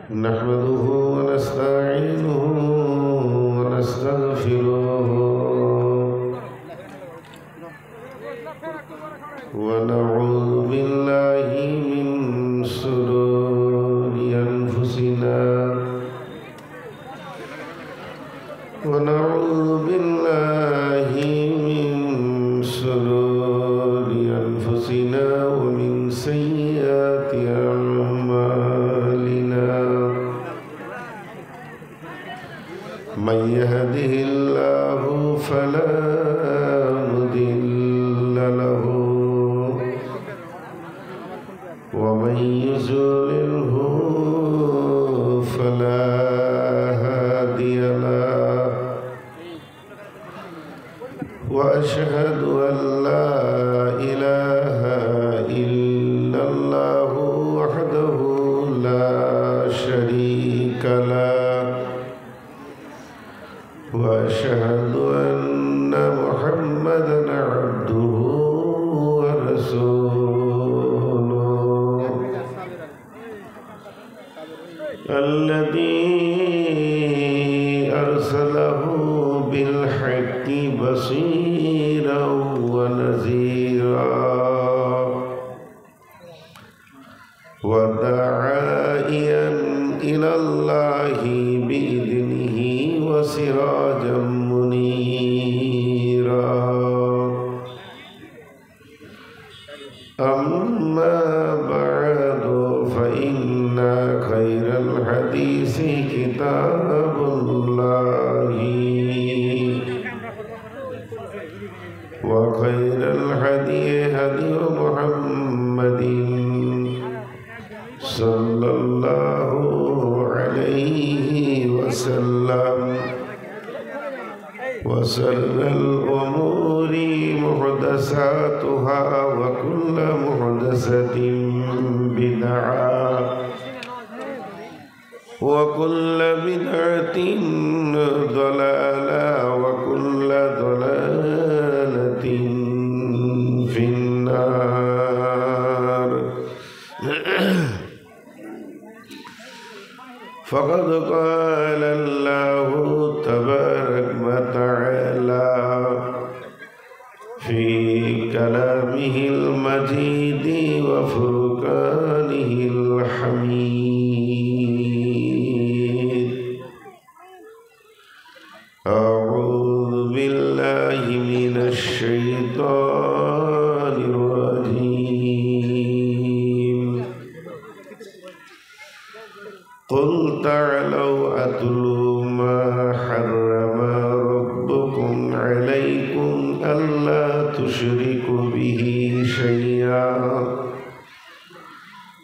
نحمده ونستعينه ونستغفره ونعوذ بالله من شرور أنفسنا ونعوذ بالله من شرور أنفسنا ومن سيئات أعمالنا من يهده الله فلا مضل له ومن يضلله فلا هادي له وأشهد أن لا إله إلا الله وحده لا شريك له وأشهد أن محمدا عبده ورسوله الذي أرسله بالحق بصيرا ونذيرا وداعيا إلى الله بإذنه وسراجا منيرا أما بعد فإن خير الحديث كتاب الله وخير الهدي هدي محمد صلى الله عليه وسلم وشر الأمور محدثاتها وكل محدثة بدعة وكل بدعة ضلالة وكل ضلالة في النار فقد قال الله تبارك وتعالى في كلامه المجيد وفرقانه الحميد أعوذ بالله من الشيطان الرجيم قل تعالوا أتلوا ما حرم ربكم عليكم ألا تشركوا به شيئا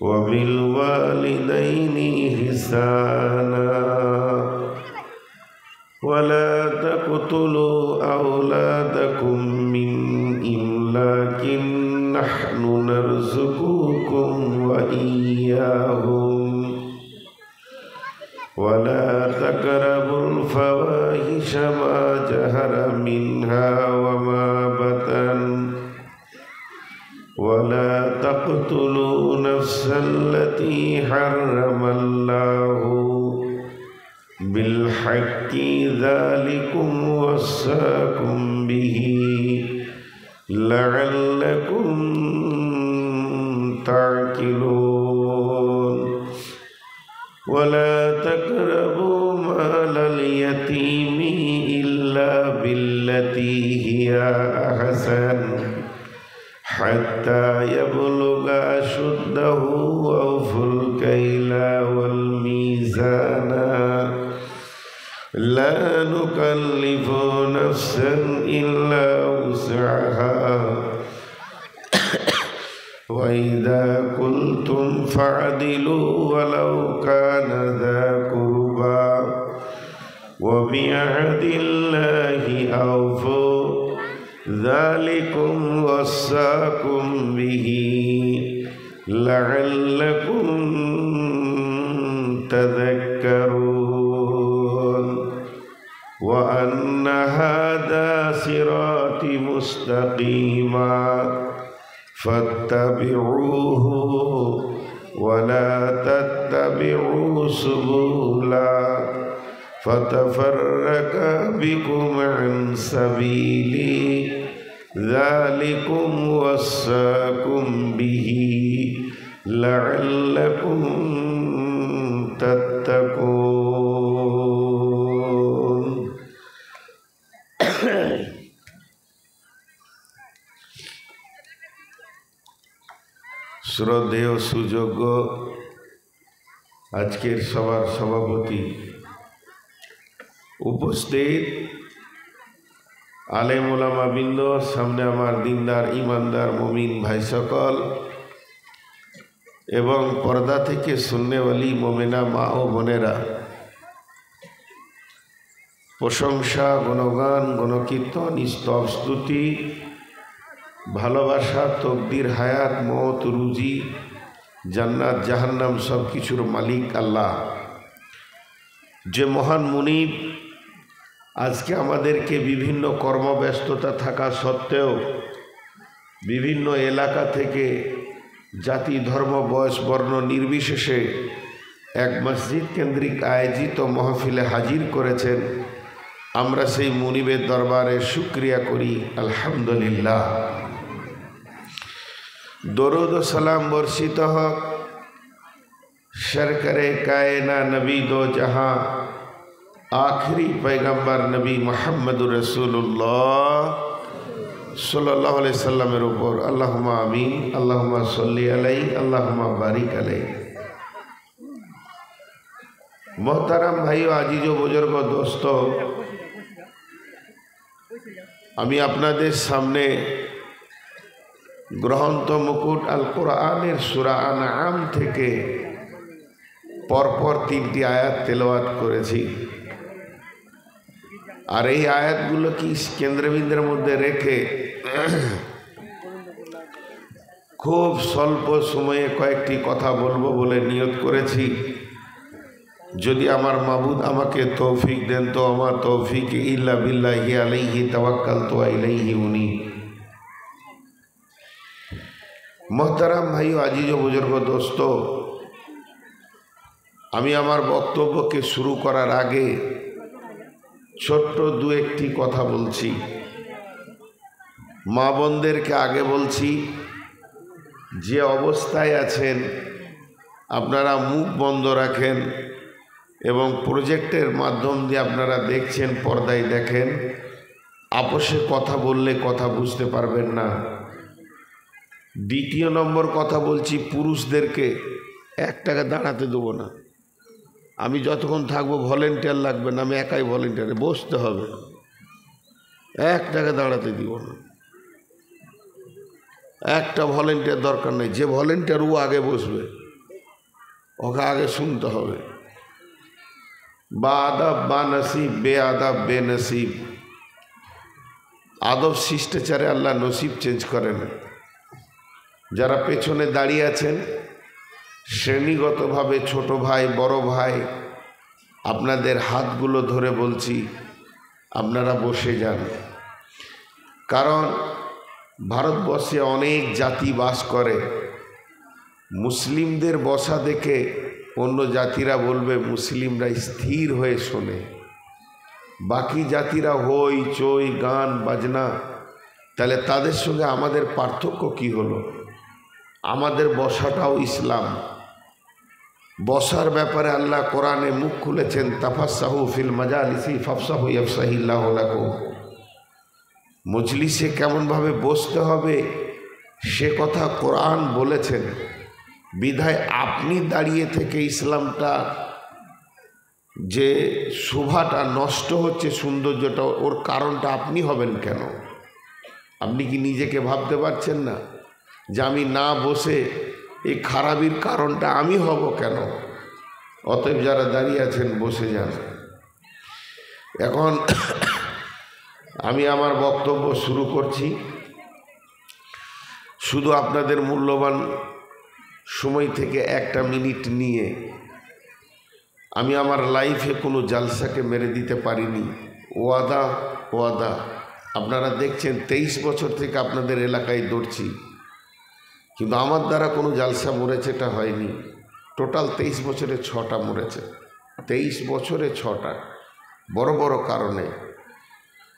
وبالوالدين إحسانا ولا تقتلوا أولادكم من إملاق نحن نرزقكم وإياهم ولا تقربوا الفواحش ما ظهر منها وما بطن ولا تقتلوا نفسا التي حرم الله بالحق ذلكم وصاكم به لعلكم تعقلون ولا تقربوا مال اليتيم إلا بالتي هي أحسن حتى يبلغ أشده وأوفوا الكيل والميزان لا نكلف نفسا إلا وسعها وإذا قلتم فاعدلوا ولو كان ذا قربى وبعهد الله أوفوا ذلكم وصاكم به لعلكم تذكرون وأن هذا صراطي مستقيما فاتبعوه ولا تتبعوا تتبعوا سبلا فتفرق بكم عن سبيلي ذلكم وصاكم به لعلكم تتقون। শ্রদ্ধেয় সুযোগ্য আজকের সভার সভাপতি, উপস্থিত আলেম ওলামা বৃন্দ, সামনে আমার দিনদার ইমানদার মুমিন ভাই সকল এবং পর্দা থেকে সুন্নেওয়ালি মোমেনা মা ও বোনেরা, প্রশংসা, গুণগান, গণকীর্তন, স্তব, স্তুতি, ভালোবাসা, তকদির, হায়াত, মওত, রুজি, জান্নাত, জাহান্নাম সব কিছুর মালিক আল্লাহ, যে মহান মুনিব আজকে আমাদেরকে বিভিন্ন কর্মব্যস্ততা থাকা সত্ত্বেও বিভিন্ন এলাকা থেকে জাতি, ধর্ম, বয়স, বর্ণ নির্বিশেষে এক মসজিদ কেন্দ্রিক আয়োজিত মাহফিলে হাজির করেছেন। আমরা সেই মুনিবের দরবারে শুকরিয়া করি, আলহামদুলিল্লাহ। দরুদ ও সালাম বর্ষিত হোক সরকারে কায়না নবী দো জাহাঁ आखिरी पैगम्बर नबी मोहम्मदुर रसूलुल्लाह सल्लल्लाहु अलैहि वसल्लमेर ऊपर अल्लाहुम्मा आमीन, अल्लाहुम्मा सल्ली अलैहि, अल्लाहुम्मा बारिक अलैहि। मोहतरम भाइयों, आजिजो बुजुर्ग दोस्तों, আমি আপনাদের সামনে গ্রন্থ মুকুট আল কোরআনের সূরা আনআম থেকে পরপর 3টি আয়াত তেলাওয়াত করেছি। আর এই আয়াতগুলো কি কেন্দ্রবিন্দুর মধ্যে রেখে খুব স্বল্প সময়ে কয়েকটি কথা বলবো বলে নিয়ত করেছি। যদি আমার মাবুদ আমাকে তৌফিক দেন তো আমার তৌফিক ইল্লা বিল্লাহি আলাইহি তাওয়াক্কালতু ওয়া ইলাইহি উনীব। মোহতারাম ভাইও, আজিজ ও বুজুর্গ দোস্ত, আমি আমার বক্তব্যকে শুরু করার আগে ছোট্ট দু একটি কথা বলছি। মা বোনদেরকে আগে বলছি, যে অবস্থায় আছেন আপনারা মুখ বন্ধ রাখেন এবং প্রজেক্টের মাধ্যম দিয়ে আপনারা দেখছেন, পর্দায় দেখেন। আপোষে কথা বললে কথা বুঝতে পারবেন না। দ্বিতীয় নম্বর কথা বলছি, পুরুষদেরকে 1 টাকা দাঁড়াতে দেবো না। আমি যতক্ষণ থাকবো ভলেন্টিয়ার লাগবে না, আমি একাই ভলেন্টিয়ারে বসতে হবে, 1 টাকা দাঁড়াতে দিব না। একটা ভলেন্টিয়ার দরকার নেই, যে ভলেন্টিয়ার ও আগে বসবে, ওকে আগে শুনতে হবে। বা আদাব বা নসিব, বে আদাব বে নসিব। আদব শিষ্টাচারে আল্লাহ নসিব চেঞ্জ করেন। যারা পেছনে দাঁড়িয়ে আছেন, শ্রেণীগতভাবে ছোট ভাই, বড় ভাই, আপনাদের হাতগুলো ধরে বলছি আপনারা বসে যান। কারণ ভারতবর্ষে অনেক জাতি বাস করে। মুসলিমদের বসা দেখে অন্য জাতিরা বলবে মুসলিমরা স্থির হয়ে শোনে, বাকি জাতিরা হই চই গান বাজনা। তাহলে তাদের সঙ্গে আমাদের পার্থক্য কি হলো? আমাদের বসাটাও ইসলাম। বসার ব্যাপারে আল্লাহ কোরআনে মুখ খুলেছেন, তাফাসসাহু ফিল মাজালিসি ফাফসাহু ইয়াফসাহিল্লাহু লাকুম। মজলিসে কেমনভাবে বসতে হবে সে কথা কোরআন বলেছেন। বিধায় আপনি দাঁড়িয়ে থেকে ইসলামটা যে শোভাটা নষ্ট হচ্ছে, সৌন্দর্যটা, ওর কারণটা আপনি হবেন কেন? আপনি কি নিজেকে ভাবতে পারছেন না যে আমি না বসে এই খারাপির কারণটা আমি হব কেন? অতএব যারা দাঁড়িয়ে আছেন বসে যান। এখন আমি আমার বক্তব্য শুরু করছি। শুধু আপনাদের মূল্যবান সময় থেকে 1টা মিনিট নিয়ে, আমি আমার লাইফে কোনো জালসাকে মেরে দিতে পারিনি। ওয়াদা আপনারা দেখছেন 23 বছর থেকে আপনাদের এলাকায় দৌড়ছি, কিন্তু আমার দ্বারা কোনো জালসা মরেছে এটা হয়নি। টোটাল 23 বছরে 6টা মরেছে, 23 বছরে 6টা, বড় বড় কারণে।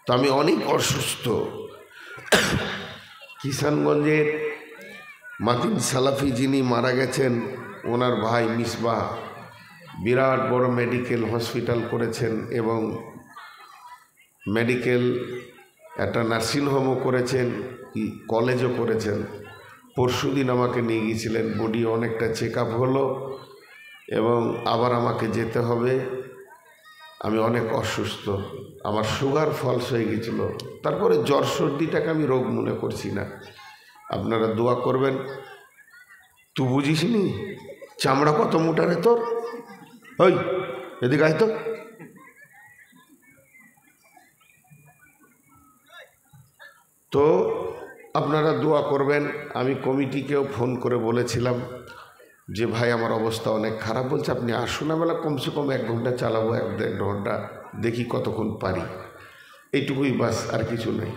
তো আমি অনেক অসুস্থ। কিষানগঞ্জের মাতিন সালাফি যিনি মারা গেছেন, ওনার ভাই মিসবাহ বিরাট বড় মেডিকেল হসপিটাল করেছেন এবং মেডিকেল একটা নার্সিংহোমও করেছেন, কলেজও করেছেন। পরশুদিন আমাকে নিয়ে গিয়েছিলেন, বডি অনেকটা চেক আপ হলো এবং আবার আমাকে যেতে হবে। আমি অনেক অসুস্থ, আমার সুগার ফলস হয়ে গেছিলো। তারপরে জ্বর সর্দিটাকে আমি রোগ মনে করছি না। আপনারা দোয়া করবেন। তুই বুঝিস নি চামড়া কত মোটা রে তোর? ওই এদিকে আয় তো। তো আপনারা দোয়া করবেন। আমি কমিটিকেও ফোন করে বলেছিলাম যে ভাই আমার অবস্থা অনেক খারাপ। বলছে আপনি আসুন, বেলা কমসে কম 1 ঘন্টা চালাবো, 1-1.5 ঘন্টা, দেখি কতক্ষণ পারি। এইটুকুই বাস, আর কিছু নেই।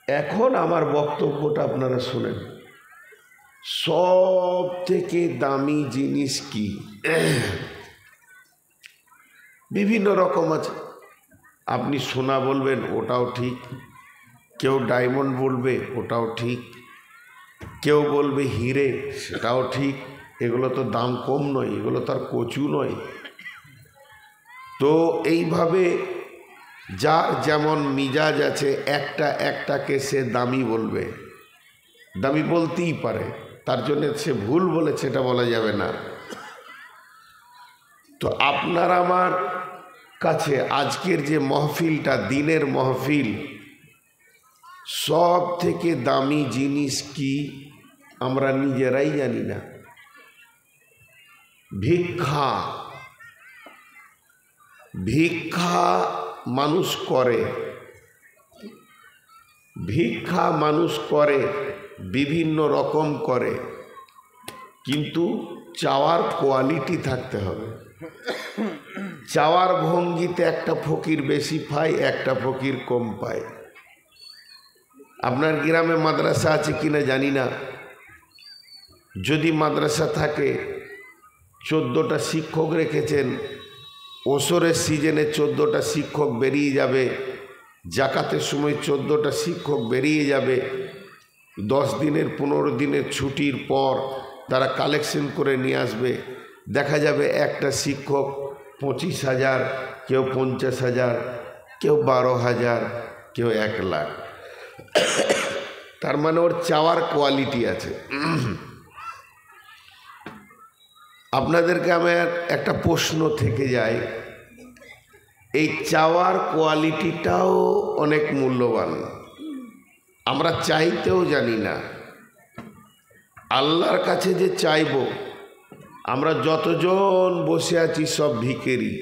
এখন আমার বক্তব্যটা আপনারা শুনেন। সব থেকে দামি জিনিস কি? বিভিন্ন রকম আছে। আপনি সোনা বলবেন, ওটাও ঠিক। কেউ ডায়মন্ড বলবে, ওটাও ঠিক। কেউ বলবে হিরে, সেটাও ঠিক। এগুলো তো দাম কম নয়, এগুলো তো আর কচু নয়। তো এইভাবে যার যেমন মিজাজ আছে, একটা একটাকে সে দামি বলবে, দামি বলতেই পারে। তার জন্য সে ভুল বলেছে এটা বলা যাবে না। তো আপনার আমার কাছে আজকের যে মহফিলটা, দিনের মহফিল, সব থেকে দামি জিনিস কি আমরা নিজেরাই জানি না। ভিক্ষা। ভিক্ষা মানুষ করে, ভিক্ষা মানুষ করে, বিভিন্ন রকম করে, কিন্তু চাওয়ার কোয়ালিটি থাকতে হবে। চাওয়ার ভঙ্গিতে একটা ফকির বেশি পায়, একটা ফকির কম পায়। আপনার গ্রামে মাদ্রাসা আছে কিনা জানি না। যদি মাদ্রাসা থাকে, 14টা শিক্ষক রেখেছেন, ওসরের সিজনে 14টা শিক্ষক বেরিয়ে যাবে, জাকাতের সময় 14টা শিক্ষক বেরিয়ে যাবে। 10 দিনের 15 দিনের ছুটির পর তারা কালেকশন করে নিয়ে আসবে। দেখা যাবে একটা শিক্ষক 25,000, কেউ 50,000, কেউ 12,000, কেউ 1 লাখ। তার মানে ওর চাওয়ার কোয়ালিটি আছে। আপনাদেরকে আমার একটা প্রশ্ন থেকে যায়, এই চাওয়ার কোয়ালিটিটাও অনেক মূল্যবান। আমরা চাইতেও জানি না। আল্লাহর কাছে যে চাইব, আমরা যতজন বসে আছি সব ভিখারি।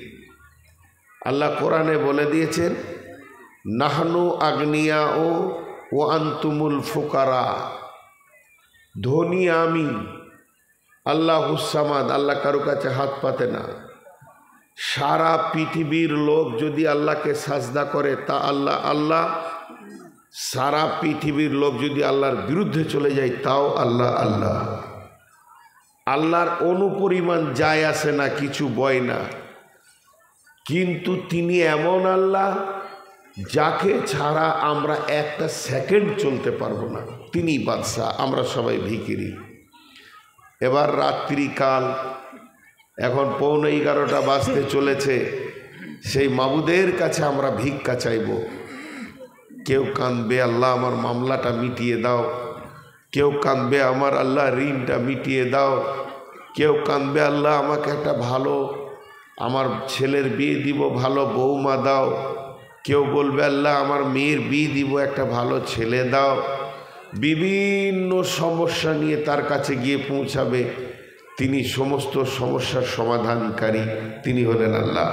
আল্লাহ কোরআনে বলে দিয়েছেন, নাহনু আগনিয়া ও আনতুমুল ফুকারা। ধনী আমি, আল্লাহুস সামাদ, আল্লাহ কারো কাছে হাত পাতে না। সারা পৃথিবীর লোক যদি আল্লাহকে সাজদা করে তা আল্লাহ আল্লাহ, সারা পৃথিবীর লোক যদি আল্লাহর বিরুদ্ধে চলে যায় তাও আল্লাহ আল্লাহ। আল্লাহর অনুপরিমাণ যায় আসে না, কিছু বয় না। কিন্তু তিনি এমন আল্লাহ যাকে ছাড়া আমরা একটা সেকেন্ড চলতে পারবো না। তিনি বাদশাহ, আমরা সবাই ভিখারি। এবার রাত্রিকাল, এখন 11:15 বাজতে চলেছে। সেই মাবুদের কাছে আমরা ভিক্ষা চাইব। কেউ কাঁদবে, আল্লাহ আমার মামলাটা মিটিয়ে দাও। কেউ কাঁদবে, আমার আল্লাহ ঋণটা মিটিয়ে দাও। কেউ কাঁদবে, আল্লাহ আমাকে একটা ভালো, আমার ছেলের বিয়ে দিব, ভালো বৌমা দাও। কেউ বলবে, আল্লাহ আমার মেয়ের বিয়ে দিব, একটা ভালো ছেলে দাও। বিভিন্ন সমস্যা নিয়ে তার কাছে গিয়ে পৌঁছাবে। তিনি সমস্ত সমস্যার সমাধানকারী, তিনি হলেন আল্লাহ।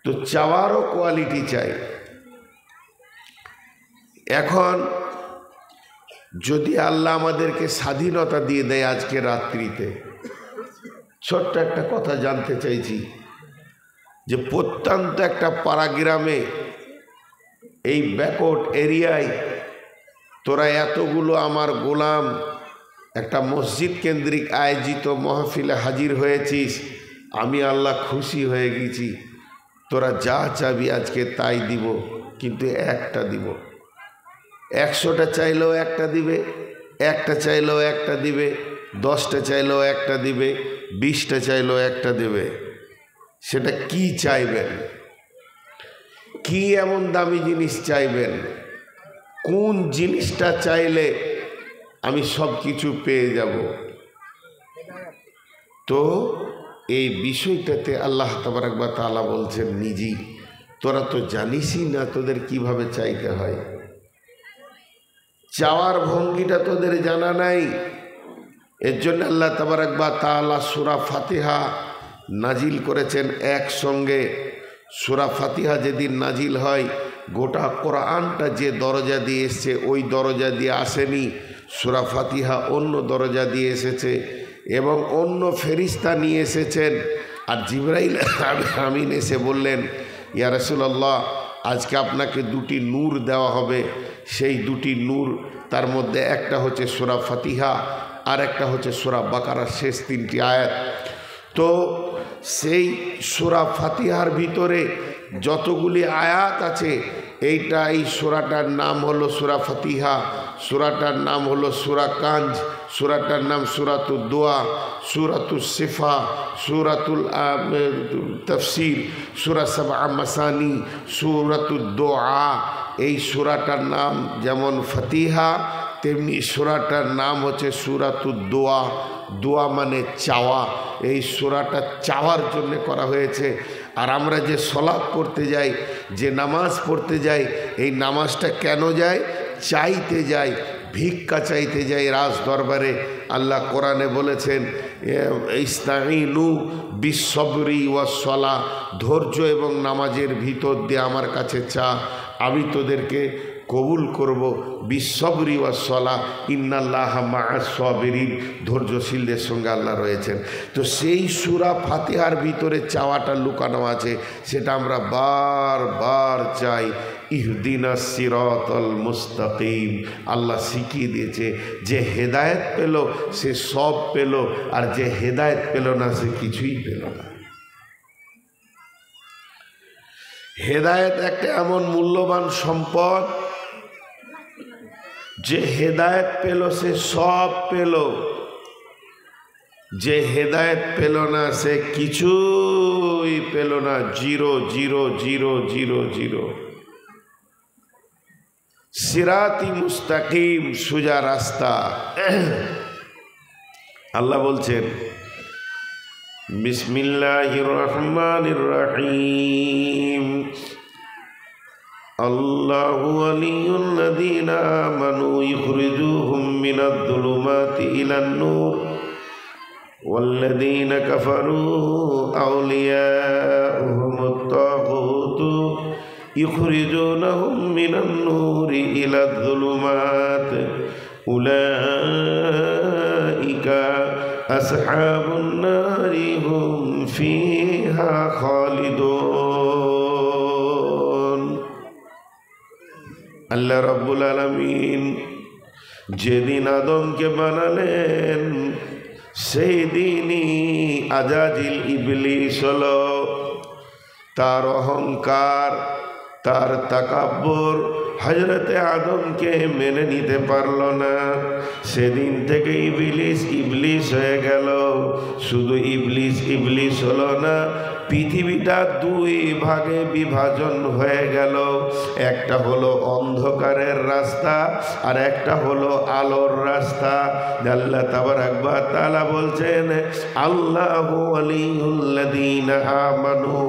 তো চাওয়ারও কোয়ালিটি চাই। এখন যদি আল্লাহ আমাদেরকে স্বাধীনতা দিয়ে দেয় আজকে রাত্রিতে, ছোট্ট একটা কথা জানতে চাইছি যে প্রত্যন্ত একটা পাড়া গ্রামে, এই ব্যাকওয়ার্ড এরিয়ায় তোরা এতগুলো আমার গোলাম একটা মসজিদ কেন্দ্রিক আয়োজিত মাহফিলে হাজির হয়েছিস, আমি আল্লাহ খুশি হয়ে গেছি, তোরা যা চাবি আজকে তাই দিব, কিন্তু একটা দিব। 100টা চাইলেও একটা দিবে, একটা চাইলেও একটা দিবে, 10টা চাইলেও একটা দিবে, 20টা চাইলেও একটা দেবে। সেটা কি চাইবেন? কি এমন দামি জিনিস চাইবেন? কোন জিনিসটা চাইলে আমি সব কিছু পেয়ে যাব? তো এই বিষয়টাতে আল্লাহ তাবারক ওয়া তাআলা বলছেন নিজেই, তোরা তো জানিসই না তোদের কিভাবে চাইতে হয়, চাওয়ার ভঙ্গিটা তোদের জানা নাই। এর জন্য আল্লাহ তাবারক ওয়া তাআলা সূরা ফাতিহা নাজিল করেছেন একসঙ্গে। সূরা ফাতিহা যেদিন নাজিল হয়, গোটা কোরআনটা যে দরজা দিয়ে এসছে ওই দরজা দিয়ে আসেনি, সূরা ফাতিহা অন্য দরজা দিয়ে এসেছে এবং অন্য ফেরেশতা নিয়ে এসেছেন। আর জিবরাইল আমিন এসে বললেন, ইয়া রাসূলুল্লাহ, আজকে আপনাকে 2টি নূর দেওয়া হবে। সেই 2টি নূর, তার মধ্যে একটা হচ্ছে সূরা ফাতিহা আর একটা হচ্ছে সূরা বাকারার শেষ 3টি আয়াত। তো সেই সূরা ফাতিহার ভিতরে যতগুলি আয়াত আছে, এই সূরাটার নাম হলো সূরা ফাতিহা, সূরাটার নাম হলো সূরা কাঞ্জ, সূরাটার নাম সূরাতুদ দোয়া, সূরাতুস সিফা, সূরাতুল তাফসির, সূরা সাবআ মাসানি, সূরাতুদ দোয়া। এই সূরাটার নাম যেমন ফাতিহা, তেমনি সূরাটার নাম হচ্ছে সূরাতুদ দোয়া। দোয়া মানে চাওয়া। এই সূরাটা চাওয়ার জন্য করা হয়েছে। আর আমরা যে সলাত পড়তে যাই, যে নামাজ পড়তে যাই, এই নামাজটা কেন যাই? চাইতে যাই, ভিক্ষা চাইতে যাই রাজ দরবারে। আল্লাহ কোরআনে বলেছেন, ইস্তাঈনু বিসসবরি ওয়াস-সালাহ, ধৈর্য এবং নামাজের ভিতর দিয়ে আমার কাছে চা, আমি তোদেরকে কবুল করব। বিসসবরি ওয়াস-সালাহ ইন্নাল্লাহা মা'আস-সাবিরিন, ধৈর্যশীলদের সঙ্গে আল্লাহ রয়েছেন। তো সেই সূরা ফাতিহার ভিতরে চাওয়াটা লুকানো আছে, সেটা আমরা বারবার চাই। ইহদিনাস সিরাতাল মুস্তাকিম, আল্লাহ শিখিয়ে দিয়েছে, যে হেদায়েত পেল সে সব পেল, আর যে হেদায়েত পেল না সে কিছুই পেল না। হেদায়েত একটা এমন মূল্যবান সম্পদ, যে হেদায়েত পেল সে সব পেল, যে হেদায়েত পেল না সে কিছুই পেল না। 0 0 0 0 0। সিরাতি মুস্তাকিম, সোজা রাস্তা। আল্লাহ বলছেন, বিসমিল্লাহির রহমানির রহিম, আল্লাহু ওয়ালিয়ুল্লাযীনা আমানু ইখরিজুহুম মিনাদ-দুলুমাতি ইলান-নূর ওয়াল্লাযীনা কাফারু আউলিয়াউহুমুত-তাগুতু ইখরিজুনাহুম মিনান-নূরি ইলাদ-দুলুমাত উলাইকা আসহাবুন নারি হুম ফিহা খালিদুন। আল্লাহ রাব্বুল আলামিন যেদিন আদমকে বানালেন, সেই দিনই আজাজিল ইবলিস হলো। তার অহংকার, তার তাকাব্বুর হযরতে আদমকে মেনে নিতে পারল না। সেদিন থেকে ইবলিস হয়ে গেল। শুধু ইবলিস হলো না, পৃথিবীটা 2 ভাগে বিভাজন হয়ে গেল। একটা হলো অন্ধকারের রাস্তা, আর একটা হলো আলোর রাস্তা। আল্লাহ তাবারক ওয়া তাআলা বলছেন, আল্লাহু ওয়ালিয়ুল্লাযীনা আমানু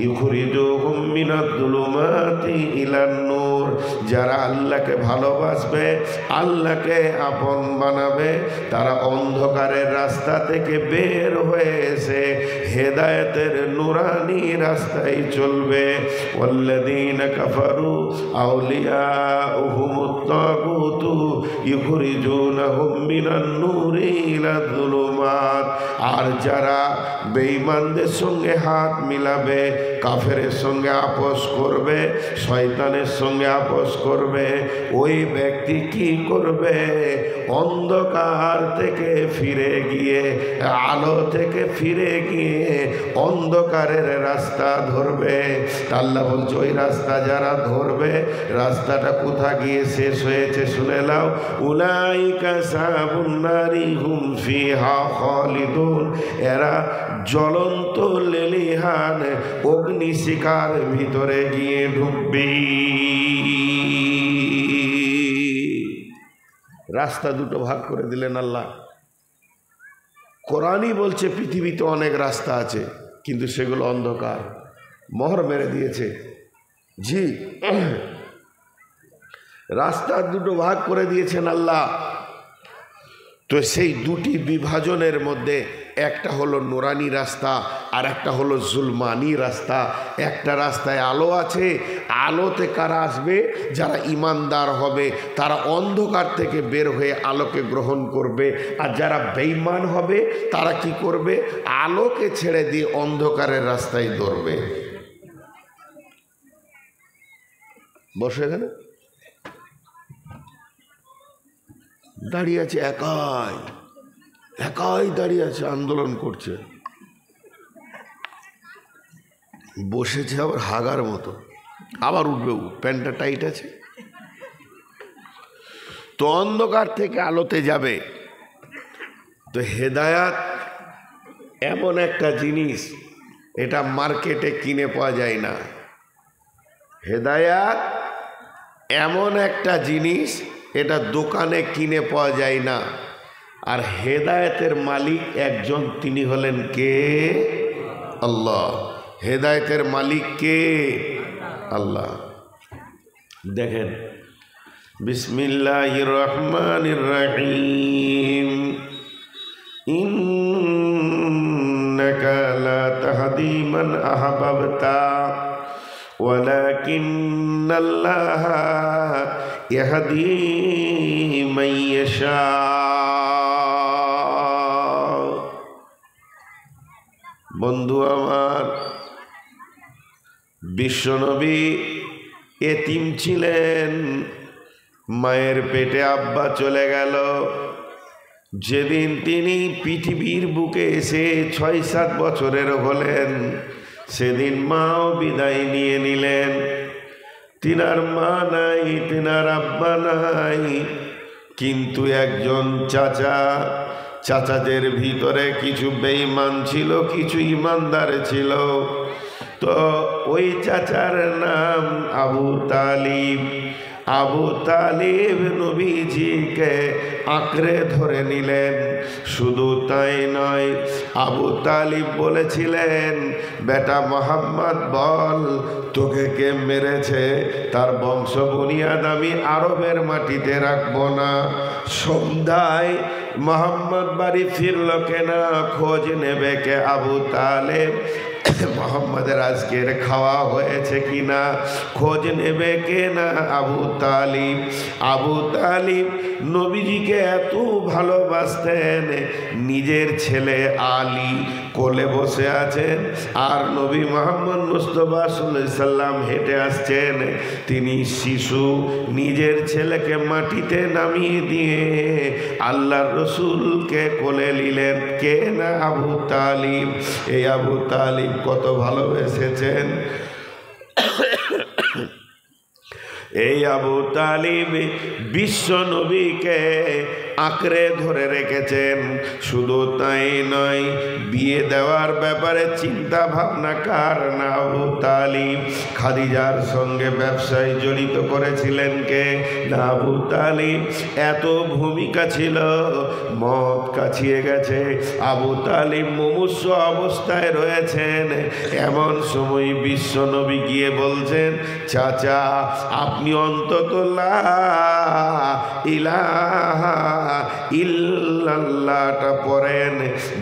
ইখরিজুহুম মিনাদ-দুলুমাতি ইলান-নূর। যারা আল্লাহকে ভালোবাসবে, আল্লাহকে আপন বানাবে, তারা অন্ধকারের রাস্তা থেকে বের হয়ে এসে হেদায়েতের নুরানি রাস্তায় চলবে। ওয়াল্লাযীনা কাফারু আউলিয়াউহুমুত-তাগুতু ইখরিজুনাহুম মিনান-নূরি ইলাদ-দুলুমাত। আর যারা বেঈমানদের সঙ্গে হাত মিলাবে, কাফেরের সঙ্গে আপোষ করবে, শয়তানের সঙ্গে আপোষ করবে, ওই ব্যক্তি কি করবে? অন্ধকার থেকে ফিরে গিয়ে আলো থেকে ফিরে গিয়ে অন্ধকারের রাস্তা ধরবে। আল্লাহ বলছে ওই রাস্তা যারা ধরবে, রাস্তাটা কোথা গিয়ে শেষ হয়েছে শুনে নাও। উলাইকা সাহাবুন নারি হুম ফিহা খালিদুন, এরা জ্বলন্ত লেলিহান অগ্নিশিখার ভিতরে গিয়ে ঢুকবে। রাস্তা দুটো ভাগ করে দিলেন আল্লাহ। কোরআনই বলছে পৃথিবীতে অনেক রাস্তা আছে, কিন্তু সেগুলো অন্ধকার, মোহর মেরে দিয়েছে। জি, রাস্তা দুটো ভাগ করে দিয়েছেন আল্লাহ। তো সেই দুটি বিভাজনের মধ্যে একটা হলো নুরানি রাস্তা আর একটা হলো জুলমানি রাস্তা। একটা রাস্তায় আলো আছে, আলোতে কারা আসবে? যারা ইমানদার হবে, তারা অন্ধকার থেকে বের হয়ে আলোকে গ্রহণ করবে। আর যারা বেঈমান হবে তারা কি করবে? আলোকে ছেড়ে দিয়ে অন্ধকারের রাস্তায় দৌড়বে। বসে এখানে দাঁড়িয়ে আছে, একাই একাই দাঁড়িয়ে আছে, আন্দোলন করছে, বসেছে আবার হাগার মতো, আবার উঠবে, প্যান্টটা টাইট আছে। তো অন্ধকার থেকে আলোতে যাবে। তো হেদায়াত এমন একটা জিনিস, এটা মার্কেটে কিনে পাওয়া যায় না। হেদায়াত এমন একটা জিনিস, এটা দোকানে কিনে পাওয়া যায় না। আর হেদায়েতের মালিক একজন, তিনি হলেন কে? আল্লাহ। হেদায়েতের মালিক কে? আল্লাহ। দেখেন, বিসমিল্লাহির রহমানির রহিম। ইন্নাকা লা তাহদি মান আহবাবতা ওয়ালাকিন্নাল্লাহা ইয়াহদি মান ইয়াশা। বন্ধু আমার, বিশ্বনবী এতিম ছিলেন, মায়ের পেটে আব্বা চলে গেল। যেদিন তিনি পৃথিবীর বুকে এসে ৬-৭ বছরের হলেন, সেদিন মাও বিদায় নিয়ে নিলেন। তিনার মা নাই, তিনার আব্বা নাই, কিন্তু একজন চাচা, চাচাদের ভিতরে কিছু বেঈমান ছিল, কিছু ইমানদার ছিল। তো ওই চাচার নাম আবু তালিব। আবু তালিব নবীজিকে আঁকড়ে ধরে নিলেন। শুধু তাই নয়, আবু তালিব বলেছিলেন, বেটা মোহাম্মদ বল, তোকে কে মেরেছে? তার বংশ বুনিয়াদ আমি আরবের মাটিতে রাখবো না। সন্ধ্যায় মোহাম্মদ বাড়ি ফিরল কেনা, খোঁজ নেবে কে আবু তালেব, মোহাম্মদের আজকের খাওয়া হয়েছে কিনা খোঁজ নেবে কে না আবু তালিব। আবু তালিব নবীজিকে এত ভালোবাসতেন, নিজের ছেলে আলী কোলে বসে আছেন আর নবী মোহাম্মদ মুস্তাফা সাল্লাল্লাহু আলাইহি সাল্লাম হেঁটে আসছেন। তিনি শিশু, নিজের ছেলেকে মাটিতে নামিয়ে দিয়ে আল্লাহর রসুলকে কোলে নিলেন কে না আবু তালিব। এই আবু তালিব কত ভালোবেসেছেন। এই আবু তালিব বিশ্ব নবীকে আঁকড়ে ধরে রেখেছেন। শুধু তাই নয়, বিয়ে দেওয়ার ব্যাপারে চিন্তা ভাবনা কার না আবু তালিব। খাদিজার সঙ্গে ব্যবসায় জড়িত করেছিলেন কে না আবু তালিব। এত ভূমিকা ছিল, মত কাছিয়ে গেছে। আবু তালিব মুমূর্ষ অবস্থায় রয়েছেন। এমন সময় বিশ্ব নবী গিয়ে বলছেন, চাচা আপনি অন্তত লা ইলাহা ইল্লাল্লাহটা পড়েন,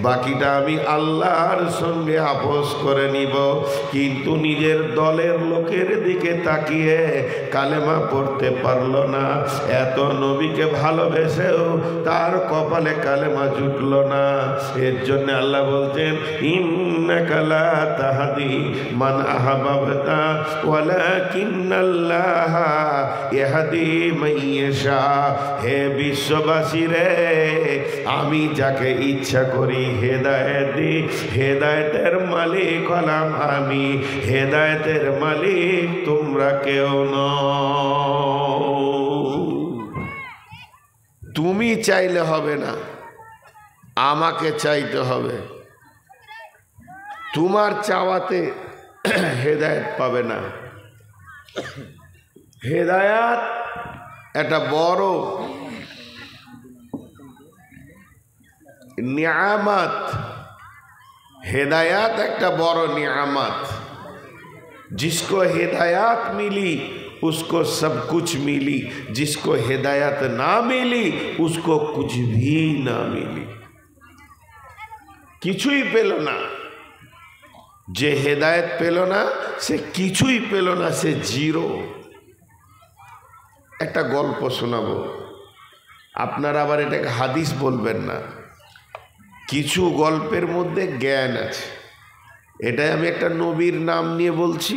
বাকিটা আমি আল্লাহর সঙ্গে আপোষ করে নিব। কিন্তু নিজের দলের লোকের দিকে তাকিয়ে কালেমা পড়তে পারল না। এত নবীকে ভালোবেসেও তার কপালে কালেমা জুটল না। এর জন্য আল্লাহ বলছেন, ইন্নাকা লা তাহদি মান আহবাবতা ওয়ালাকিন্নাল্লাহা ইয়াহদি মান ইয়াশা। হে বিশ্ববাসী, বলছি রে, আমি যাকে ইচ্ছা করি হেদায়েত দিই, হেদায়েতের মালিক হলাম আমি, হেদায়েতের মালিক তোমরা কেউ নও। তুমি চাইলে হবে না, আমাকে চাইতে হবে। তোমার চাওয়াতে হেদায়েত পাবে না। হেদায়েত একটা বড় নিয়ামত, হেদায়েত একটা বড় नियामत। जिसको हिदायत मिली उसको सब कुछ मिली, जिसको हिदायत ना मिली उसको कुछ भी ना मिली। কিছুই পেল না। যে হেদায়েত পেল না সে কিছুই পেল না, সে জিরো। একটা গল্প শোনাবো, আপনারা আবার এটাকে হাদিস বলবেন না। কিছু গল্পের মধ্যে জ্ঞান আছে, এটাই আমি একটা নবীর নাম নিয়ে বলছি,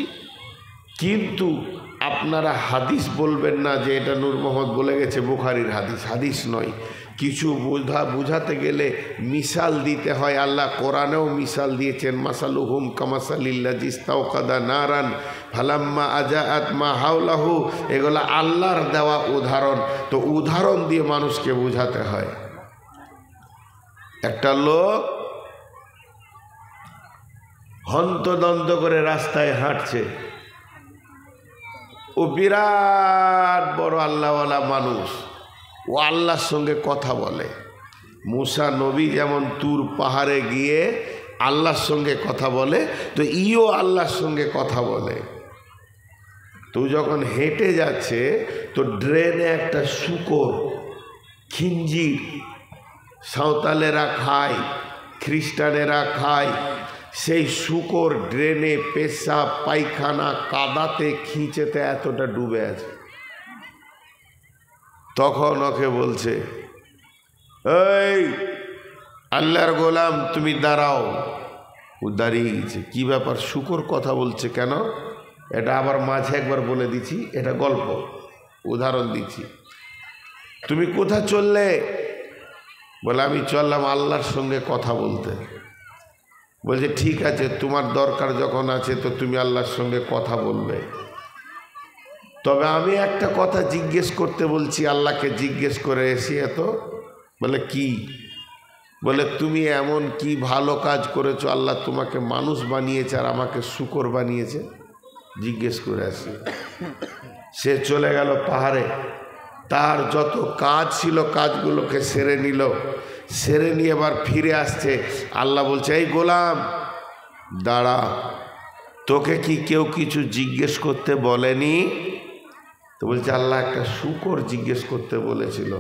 কিন্তু আপনারা হাদিস বলবেন না যে এটা নূর মোহাম্মদ বলে গেছে বুখারীর হাদিস। হাদিস নয়, কিছু বুঝাতে গেলে মিসাল দিতে হয়। আল্লাহ কোরআনেও মিসাল দিয়েছেন, মাসালুহুম কামাসালিল্লাযী ইস্তাওকাদা নারান ফালাম্মা আজাআত মা হাওলাহু। এগুলো আল্লাহর দেওয়া উদাহরণ, তো উদাহরণ দিয়ে মানুষকে বোঝাতে হয়। একটা লোক হন্তদন্ত করে রাস্তায় হাঁটছে, ও বিরাট বড় আল্লাহওয়ালা মানুষ, ও আল্লাহর সঙ্গে কথা বলে। মুসা নবী যেমন তুর পাহাড়ে গিয়ে আল্লাহর সঙ্গে কথা বলে, তো ইও আল্লাহর সঙ্গে কথা বলে। তো যখন হেঁটে যাচ্ছে তো ড্রেনে একটা শূকর, খিঞ্জির, সাঁওতালেরা খায়, খ্রিস্টানেরা খায়, সেই শূকর ড্রেনে পেশাব পায়খানা কাদাতে খিঁচেতে এতটা ডুবে আছে। তখন ওকে বলছে, এই আল্লাহর গোলাম তুমি দাঁড়াও। ও দাঁড়িয়ে গেছে। কী ব্যাপার, শূকর কথা বলছে কেন? এটা আবার মাঝে একবার বলে দিচ্ছি, এটা গল্প, উদাহরণ দিচ্ছি। তুমি কোথা চললে? বলে আমি চললাম আল্লাহর সঙ্গে কথা বলতে। বলছে ঠিক আছে, তোমার দরকার যখন আছে তো তুমি আল্লাহর সঙ্গে কথা বলবে, তবে আমি একটা কথা জিজ্ঞেস করতে বলছি, আল্লাহকে জিজ্ঞেস করে এসি এত। বলে কি? বলে তুমি এমন কি ভালো কাজ করেছো আল্লাহ তোমাকে মানুষ বানিয়েছে আর আমাকে শূকর বানিয়েছে? জিজ্ঞেস করে আসি। সে চলে গেল পাহাড়ে, তার যত কাজ ছিল কাজগুলোকে সেরে নিল, সেরে নিয়ে এবার ফিরে আসছে। আল্লাহ বলছে, এই গোলাম দাঁড়া, তোকে কি কেউ কিছু জিজ্ঞেস করতে বলেনি? তো বলছে আল্লাহ একটা শূকর জিজ্ঞেস করতে বলেছিল।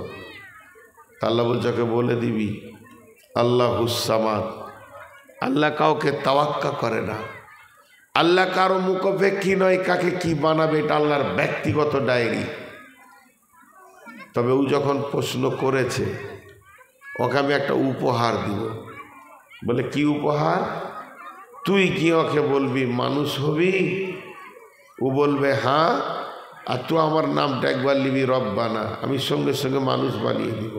আল্লাহ বলছে ওকে বলে দিবি আল্লাহুস সামাদ। আল্লাহ কাউকে তাওয়াক্কা করে না, আল্লাহ কারো মুখাপেক্ষী নয়, কাকে কি বানাবে এটা আল্লাহর ব্যক্তিগত ডায়েরি। তবে ও যখন প্রশ্ন করেছে, ওকে আমি একটা উপহার দিব। বলে কি উপহার? তুই কি ওকে বলবি মানুষ হবি? ও বলবে হ্যাঁ, আর তুই আমার নামটা একবার লিবি রব্বানা, আমি সঙ্গে সঙ্গে মানুষ বানিয়ে দিব।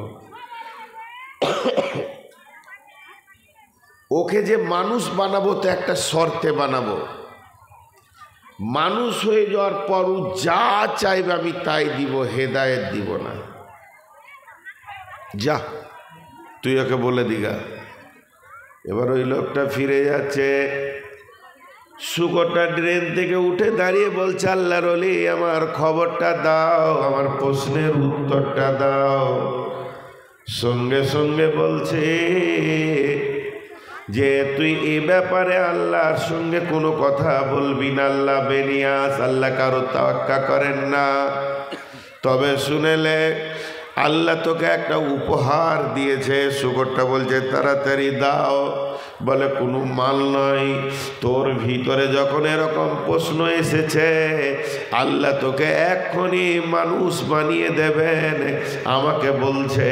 ওকে যে মানুষ বানাবো তো একটা শর্তে বানাবো, মানুষ হয়ে যাওয়ার পর ও যা চাইবে আমি তাই দিব, হেদায়েত দিব না। যা তুই ওকে বলে দিগা। এবার ওই লোকটা ফিরে যাচ্ছে, শূকরটা ড্রেন থেকে উঠে দাঁড়িয়ে বলছে আল্লাহর ওলি আমার খবরটা দাও, আমার প্রশ্নের উত্তরটা দাও। সঙ্গে সঙ্গে বলছে যে তুই এ ব্যাপারে আল্লাহর সঙ্গে কোনো কথা বলবি না, আল্লাহ বেনিয়াস, আল্লাহ কারো তাওয়াক্কা করেন না। তবে শুনেলে আল্লাহ তোকে একটা উপহার দিয়েছে। শূকরটা বলছে তাড়াতাড়ি দাও। বলে কোনো মাল নয়। তোর ভিতরে যখন এরকম প্রশ্ন এসেছে, আল্লাহ তোকে এক্ষুনি মানুষ বানিয়ে দেবেন। আমাকে বলছে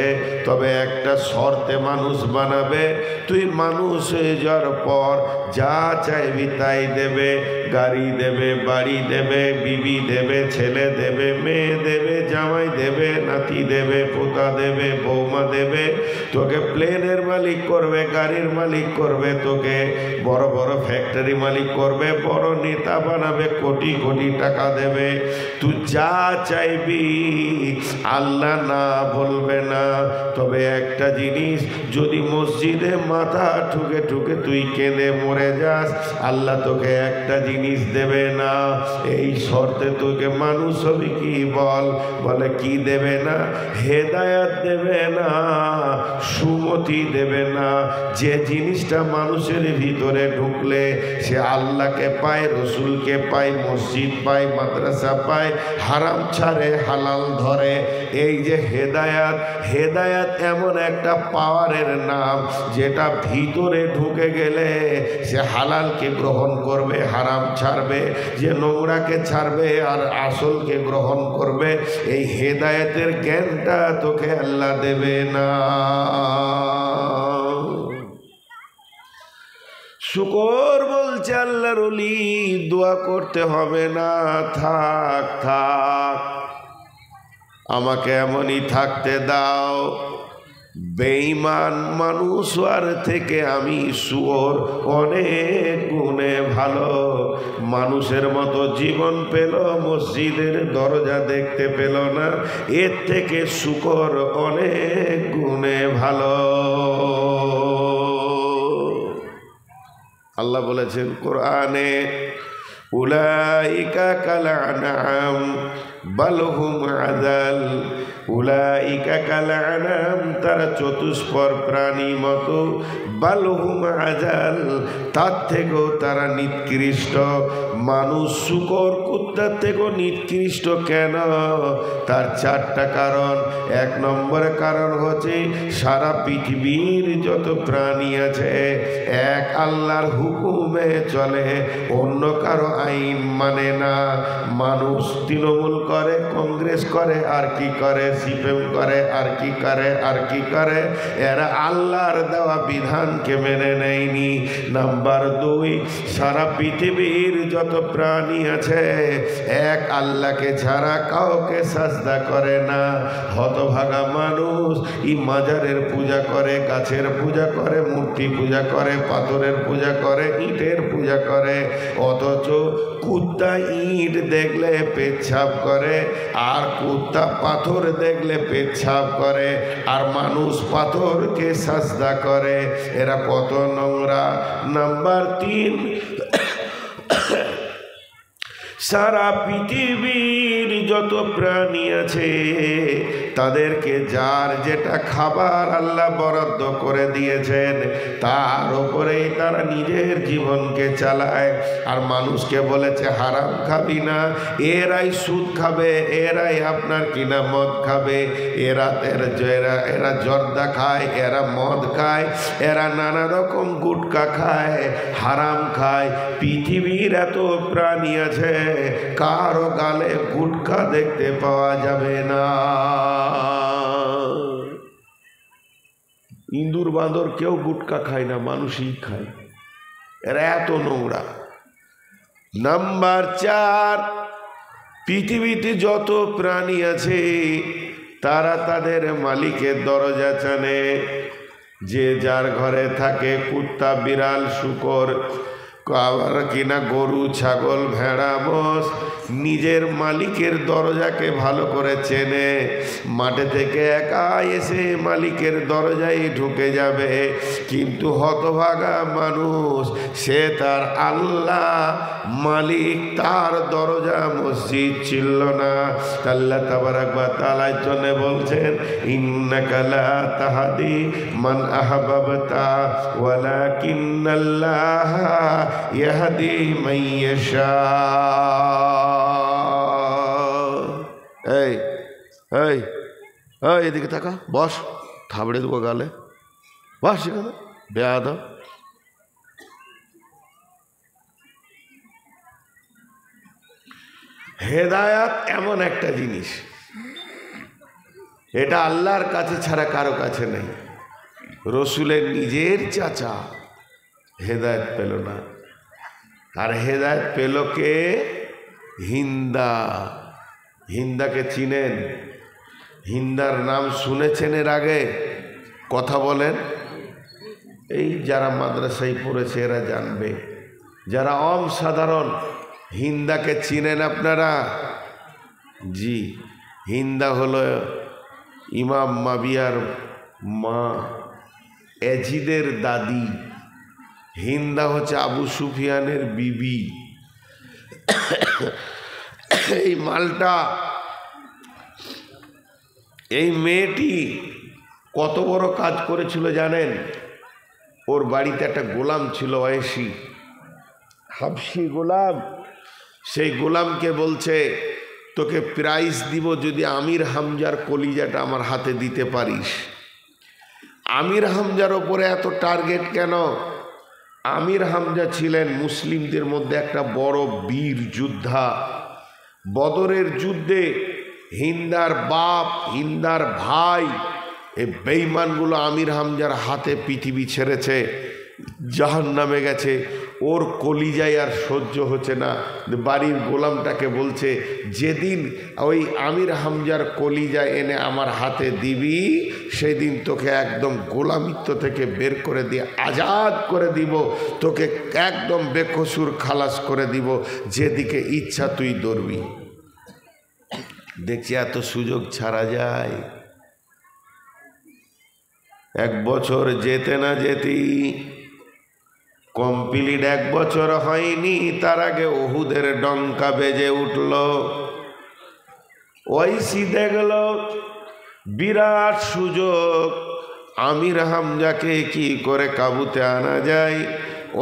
তবে একটা শর্তে মানুষ বানাবে, তুই মানুষ হয়ে যাওয়ার পর যা চাইবি তাই দেবে। গাড়ি দেবে, বাড়ি দেবে, বিবি দেবে, ছেলে দেবে, মেয়ে দেবে, জামাই দেবে, নাতি দেবে, পোতা দেবে, বৌমা দেবে। তোকে প্লেনের মালিক করবে, গাড়ির মালিক করবে, তোকে বড় বড় ফ্যাক্টরি মালিক করবে, বড় নেতা বানাবে, কোটি কোটি টাকা দেবে। তুই যা চাইবি আল্লাহ না বলবে না। তবে একটা জিনিস, যদি মসজিদে মাথা ঠুকে ঠুকে তুই কেঁদে মরে যাস, আল্লাহ তোকে একটা জিনিস দেবে না। এই শর্তে তোকে মানুষ হবি কি বল? বলে কি দেবে না? হেদায়াত দেবে না, সুমতি দেবে না। যে জিনিসটা মানুষের ভিতরে ঢুকলে সে আল্লাহকে পায়, রসুলকে পায়, মসজিদ পায়, মাদ্রাসা পায়, হারাম ছাড়ে, হালাল ধরে। এই যে হেদায়াত, হেদায়াত এমন একটা পাওয়ারের নাম যেটা ভিতরে ঢুকে গেলে সে হালালকে গ্রহণ করবে, হারাম ছাড়বে, যে নোংরাকে ছাড়বে আর আসলকে গ্রহণ করবে। এই হেদায়েতের জ্ঞানটা তোকে আল্লাহ দেবে না। শুকর বলছে আল্লাহর ওলি, দোয়া করতে হবে না, থাক থাক, আমাকে এমনই থাকতে দাও। বেঈমান মানুষ আর থেকে আমি শুয়োর অনেক গুণে ভালো। মানুষের মতো জীবন পেল, মসজিদের দরজা দেখতে পেল না, এর থেকে শুকর অনেক গুণে ভালো। আল্লাহ বলেছেন কোরআনে, উলাইকা কাল আনআম বাল হুম আযাল। উলাইকা কাল আনআম, তারা চতুষ্পদ প্রাণী মতো, বাল হুম আযাল, তার থেকেও তারা নিকৃষ্ট। মানুষ শুকর কুত্তার থেকেও নিকৃষ্ট কেন? তার চারটা কারণ। এক নম্বরের কারণ হচ্ছে সারা পৃথিবীর যত প্রাণী আছে এক আল্লাহর হুকুমে চলে, অন্য কারো আইন মানে না। মানুষ তৃণমূল করে, কংগ্রেস করে, আর কি করে, সিপিএম করে, আর কি করে, আর কি করে, এরা আল্লাহর দেওয়া বিধানকে মেনে নেয়নি। নাম্বার দুই, সারা পৃথিবীর যত প্রাণী আছে এক আল্লাহকে ছাড়া কাউকে সাজদা করে না। হতভাগা মানুষ ই মাজারের পূজা করে, গাছের পূজা করে, মূর্তি পূজা করে, পাথরের পূজা করে, ইটের পূজা করে। অথচ কুত্তা ইট দেখলে পেচ্ছাপ করে, আর কুত্তা পাথর দেখলে পেচ্ছাপ করে, আর মানুষ পাথরকে সাজদা করে। এরা কত নোংরা। নাম্বার তিন, সারা পৃথিবীর যত প্রাণী আছে তাদেরকে যার যেটা খাবার আল্লাহ বরাদ্দ করে দিয়েছেন তার উপরেই তারা নিজের জীবনকে চালায়। আর মানুষকে বলেছে হারাম খাবি না, এরাই সুদ খাবে, এরাই আপনার কিনা মদ খাবে, এরা জর্দা খায়, এরা মদ খায়, এরা নানা রকম গুটকা খায়, হারাম খায়। পৃথিবীর এত প্রাণী আছে কারো গালে গুটকা দেখতে পাওয়া যাবে না। ইঁদুর বাঁদর কেউ গুটকা খায় না, মানুষই খায়। এরা এত নোংরা। নাম্বার চার, পৃথিবীতে যত প্রাণী আছে তারা তাদের মালিকের দরজা টানে। যে যার ঘরে থাকে কুত্তা, বিড়াল, শুকর, আবার কিনা গরু, ছাগল, ভেড়া, মোষ, নিজের মালিকের দরজাকে ভালো করে চেনে। মাঠে থেকে একা এসে মালিকের দরজায় ঢুকে যাবে, কিন্তু হতভাগা মানুষ সে তার আল্লাহ মালিক, তার দরজা মসজিদ ছিল না। আল্লাহ তাবারাক ওয়া তাআলার জন্য বলছেন, ইন্নাকা লা তাহদি মান আহবাবতা ওয়ালাকিন্নাল্লাহ ইয়াহদি মান ইয়াশা। এই এই এই এদিকে তাকা, বস, থাবড়ে দেবো গালে, বস এখানে বেয়াদব। হেদায়াত এমন একটা জিনিস, এটা আল্লাহর কাছে ছাড়া কারো কাছে নেই। রসুলের নিজের চাচা হেদায়েত পেল না, আর হেদায়েত পেল কে? হিন্দা। হিন্দাকে চিনেন? হিন্দার নাম শুনেছেন এর আগে? কথা বলেন। এই যারা মাদ্রাসায় পড়েছে এরা জানবে, যারা সাধারণ হিন্দাকে চিনেন আপনারা? জি, হিন্দা হলো ইমাম মাবিয়ার মা, এজিদের দাদি। হিন্দা হচ্ছে আবু সুফিয়ানের বিবি। এই মালটা, এই মেয়েটি কত বড় কাজ করেছিল জানেন? ওর বাড়িতে একটা গোলাম ছিল, ওয়েসি হাবশি গোলাম। সেই গোলামকে বলছে, তোকে প্রাইজ দিব যদি আমির হামজার কলিজাটা আমার হাতে দিতে পারিস। আমির হামজার ওপরে এত টার্গেট কেন? আমির হামজা ছিলেন মুসলিমদের মধ্যে একটা বড় বীর যোদ্ধা। বদরের যুদ্ধে হিন্দার বাপ, হিন্দার ভাই, এই বেঈমানগুলো আমির হামজার হাতে পৃথিবী ছেড়েছে, জাহান্নামে গেছে। ওর কলিজায় আর সহ্য হচ্ছে না। বাড়ির গোলামটাকে বলছে, যেদিন ওই আমির হামজার কলিজা এনে আমার হাতে দিবি, সেদিন তোকে একদম গোলামিত্ব থেকে বের করে দিয়ে আজাদ করে দিব, তোকে একদম বেকসুর খালাস করে দিব, যেদিকে ইচ্ছা তুই দৌড়বি। দেখছি এত সুযোগ ছাড়া যায়। এক বছর যেতে না যেতেই, কমপ্লিট এক বছর হয়নি, তার আগে ওহুদের ডঙ্কা বেজে উঠল। ওইসি দেখল বিরাট সুযোগ, আমির হামজাকে কি করে কাবুতে আনা যায়।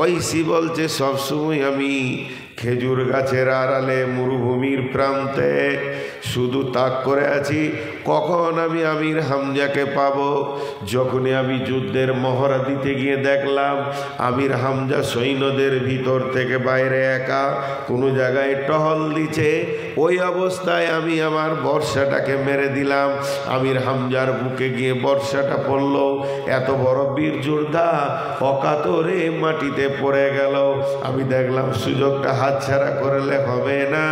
ওইসি বলছে, সবসময় আমি খেজুর গাছের আড়ালে মরুভূমির প্রান্তে শুধু তাক করে আছি, কখন আমি আমির হামজাকে পাবো। যখনই আমি যুদ্ধের মহড়া দিতে গিয়ে দেখলাম আমির হামজা সৈন্যদের ভিতর থেকে বাইরে একা কোনো জায়গায় টহল দিচ্ছে, ওই অবস্থায় আমি আমার বর্ষাটাকে মেরে দিলাম। আমির হামজার বুকে গিয়ে বর্ষাটা পড়ল। এত বড় বীর যোদ্ধা অকাতরে মাটিতে পড়ে গেল। আমি দেখলাম সুযোগটা হাতছাড়া করলে হবে না।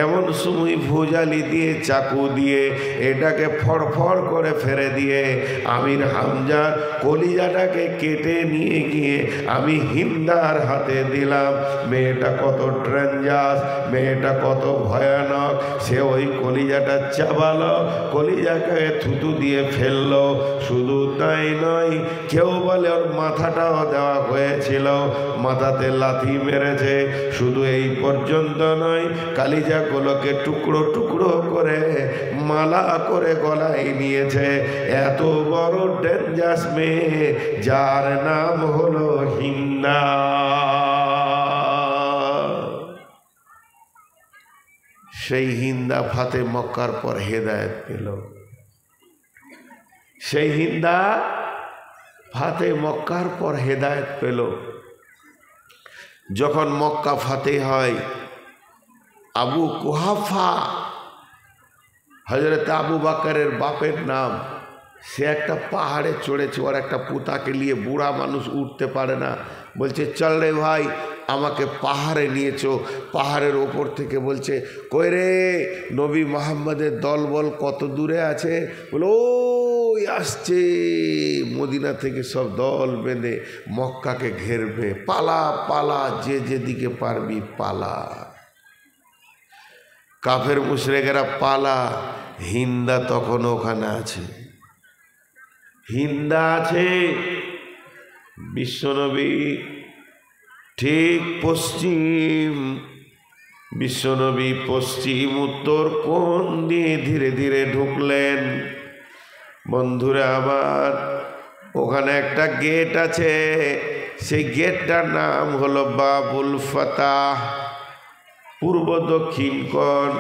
এমন সময় ভুজালি দিয়ে, চাকু দিয়ে এটাকে ফড়ফড় করে ফেলে দিয়ে আমির হামজার কলিজাটাকে কেটে নিয়ে গিয়ে আমি হিন্দার হাতে দিলাম। মেয়েটা কত ডেঞ্জারাস, মেয়েটা কত ভয়ানক। সে ওই কলিজাটা চাবালো, কলিজাকে থুতু দিয়ে ফেললো। শুধু তাই নয়, কেউ বলে ওর মাথাটাও দেওয়া হয়েছিল, মাথাতে লাথি মেরেছে। শুধু এই পর্যন্ত নয়, কালিজাগুলোকে টুকরো টুকরো করে মালা করে গলায় নিয়েছে। এত বড় ডেঞ্জারাস মেয়ে, যার নাম হলো হিন্দা। সেই হিন্দা ফাতে মক্কার পর হেদায়েত পেল। সেই হিন্দা ফাতে মক্কার পর হেদায়েত পেল। যখন মক্কা ফাতে হয়, আবু কুহাফা, হযরত আবু বকরের বাপের নাম, সে একটা পাহাড়ে চড়েছে। ওর একটা পুতাকে নিয়ে, বুড়া মানুষ উঠতে পারে না, বলছে চল রে ভাই, আমাকে পাহাড়ে নিয়েছো। পাহাড়ের ওপর থেকে বলছে, কই রে, নবী মুহাম্মদের দলবল কত দূরে আছে? বলো ওই আসছে, মদিনা থেকে সব দল বেঁধে মক্কাকে ঘেরবে, পালা পালা, যে যেদিকে পারবি পালা। কাফের মুশরিকেরা পালা। হিন্দা তখন ওখানে আছে, হিন্দা আছে। বিশ্বনবী ঠিক পশ্চিম, বিশ্বনবী পশ্চিম উত্তর কোণ দিয়ে ধীরে ধীরে ঢুকলেন। বন্ধুরা আমার, ওখানে একটা গেট আছে, সেই গেটটার নাম হলো বাবুল ফাতাহ। পূর্ব দক্ষিণ কোণ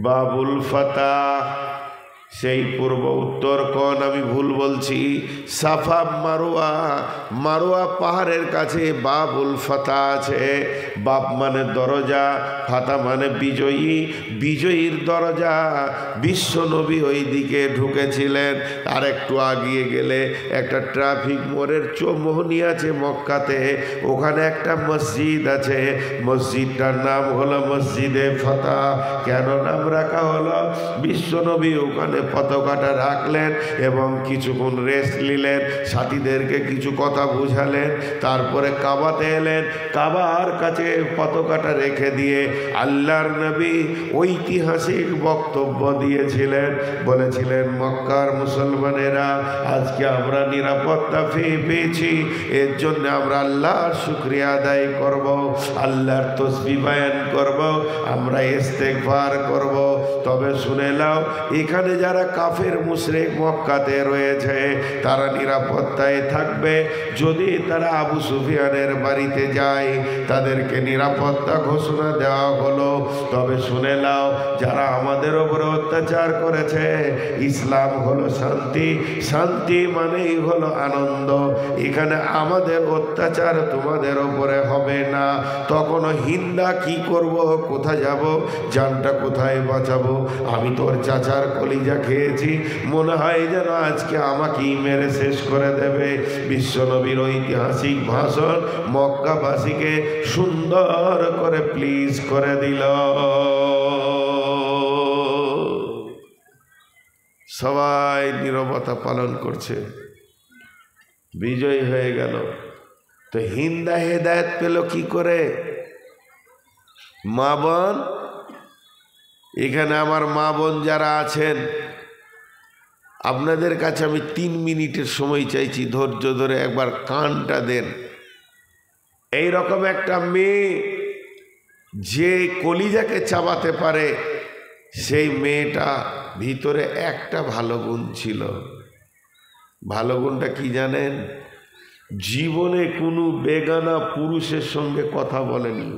বাবুল ফাতাহ। সেই পূর্ব উত্তর কোণ আমি ভুল বলছি, সাফা মারোয়া, মারোয়া পাহাড়ের কাছে বাবুল ফাতা আছে। বাব মানে দরজা, ফাতা মানে বিজয়ী, বিজয়ীর দরজা। বিশ্ব নবী ওই দিকে ঢুকেছিলেন। আর একটু আগিয়ে গেলে একটা ট্রাফিক মোড়ের চৌমোহনী আছে মক্কাতে, ওখানে একটা মসজিদ আছে। মসজিদটার নাম হলো মসজিদে ফাতা। কেন নাম রাখা হলো? বিশ্ব নবী ওখানে পতাকাটা রাখলেন এবং কিছুক্ষণ রেস্ট নিলেন, সাথীদেরকে কিছু কথা বুঝালেন, তারপরে কাবাতে এলেন। কাবার কাছে পতাকাটা রেখে দিয়ে আল্লাহর নবী ঐতিহাসিক বক্তব্য দিয়েছিলেন। বলেছিলেন, মক্কার মুসলমানেরা, আজকে আমরা নিরাপত্তা পেয়েছি, এর জন্য আমরা আল্লাহর শুকরিয়া আদায় করব, আল্লাহর তসবিহ বায়ান করব, আমরা ইস্তেগফার করব। তবে শুনে নাও, এখানে যারা কাফের মুশরিক মক্কাতে রয়েছে তারা নিরাপত্তায় থাকবে। যদি তারা আবু সুফিয়ানের বাড়িতে যায় তাদেরকে নিরাপত্তা ঘোষণা দেওয়া হলো। তবে শুনে নাও, যারা আমাদের ওপরে অত্যাচার করেছে, ইসলাম হলো শান্তি, শান্তি মানেই হলো আনন্দ। এখানে আমাদের অত্যাচার তোমাদের ওপরে হবে না। তখনও হিন্দা কি করব, কোথায় যাব, জানটা কোথায় বাঁচাবো? আমি তোর চাচার কলিজা খেয়েছি, মনে হয় যেন আজকে আমাকেই মেরে শেষ করে দেবে। বিশ্বনবীর ঐতিহাসিক ভাষণ মক্কাবাসীকে সুন্দর করে প্লিজ করে দিল। সবাই নীরবতা পালন করছে, বিজয় হয়ে গেল। তো হিন্দা হেদায়েত পেল কি করে? মা বোন, এখানে আমার মা বোন যারা আছেন, আপনাদের কাছে আমি 3 মিনিটের সময় চাইছি, ধৈর্য ধরে একবার কানটা দেন। এই রকম একটা মেয়ে যে কলিজাকে চাবাতে পারে, সেই মেয়েটা ভিতরে একটা ভালো গুণ ছিল। ভালো গুণটা কি জানেন? জীবনে কোনো বেগানা পুরুষের সঙ্গে কথা বলেনি।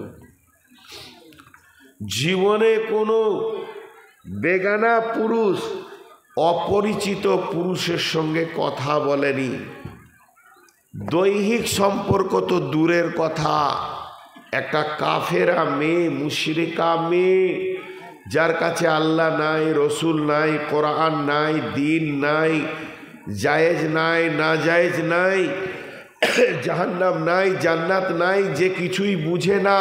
জীবনে কোনো বেগানা পুরুষ, অপরিচিত পুরুষের সঙ্গে কথা বলেনি। দৈহিক সম্পর্ক তো দূরের কথা, একটা কাফেরা মেয়ে, মুশরিকা মেয়ে, যার কাছে আল্লাহ নাই, রসুল নাই, কোরআন নাই, দিন নাই, জায়েজ নাই, না জায়েজ নাই, জাহান্নাম নাই, জান্নাত নাই, যে কিছুই বুঝে না,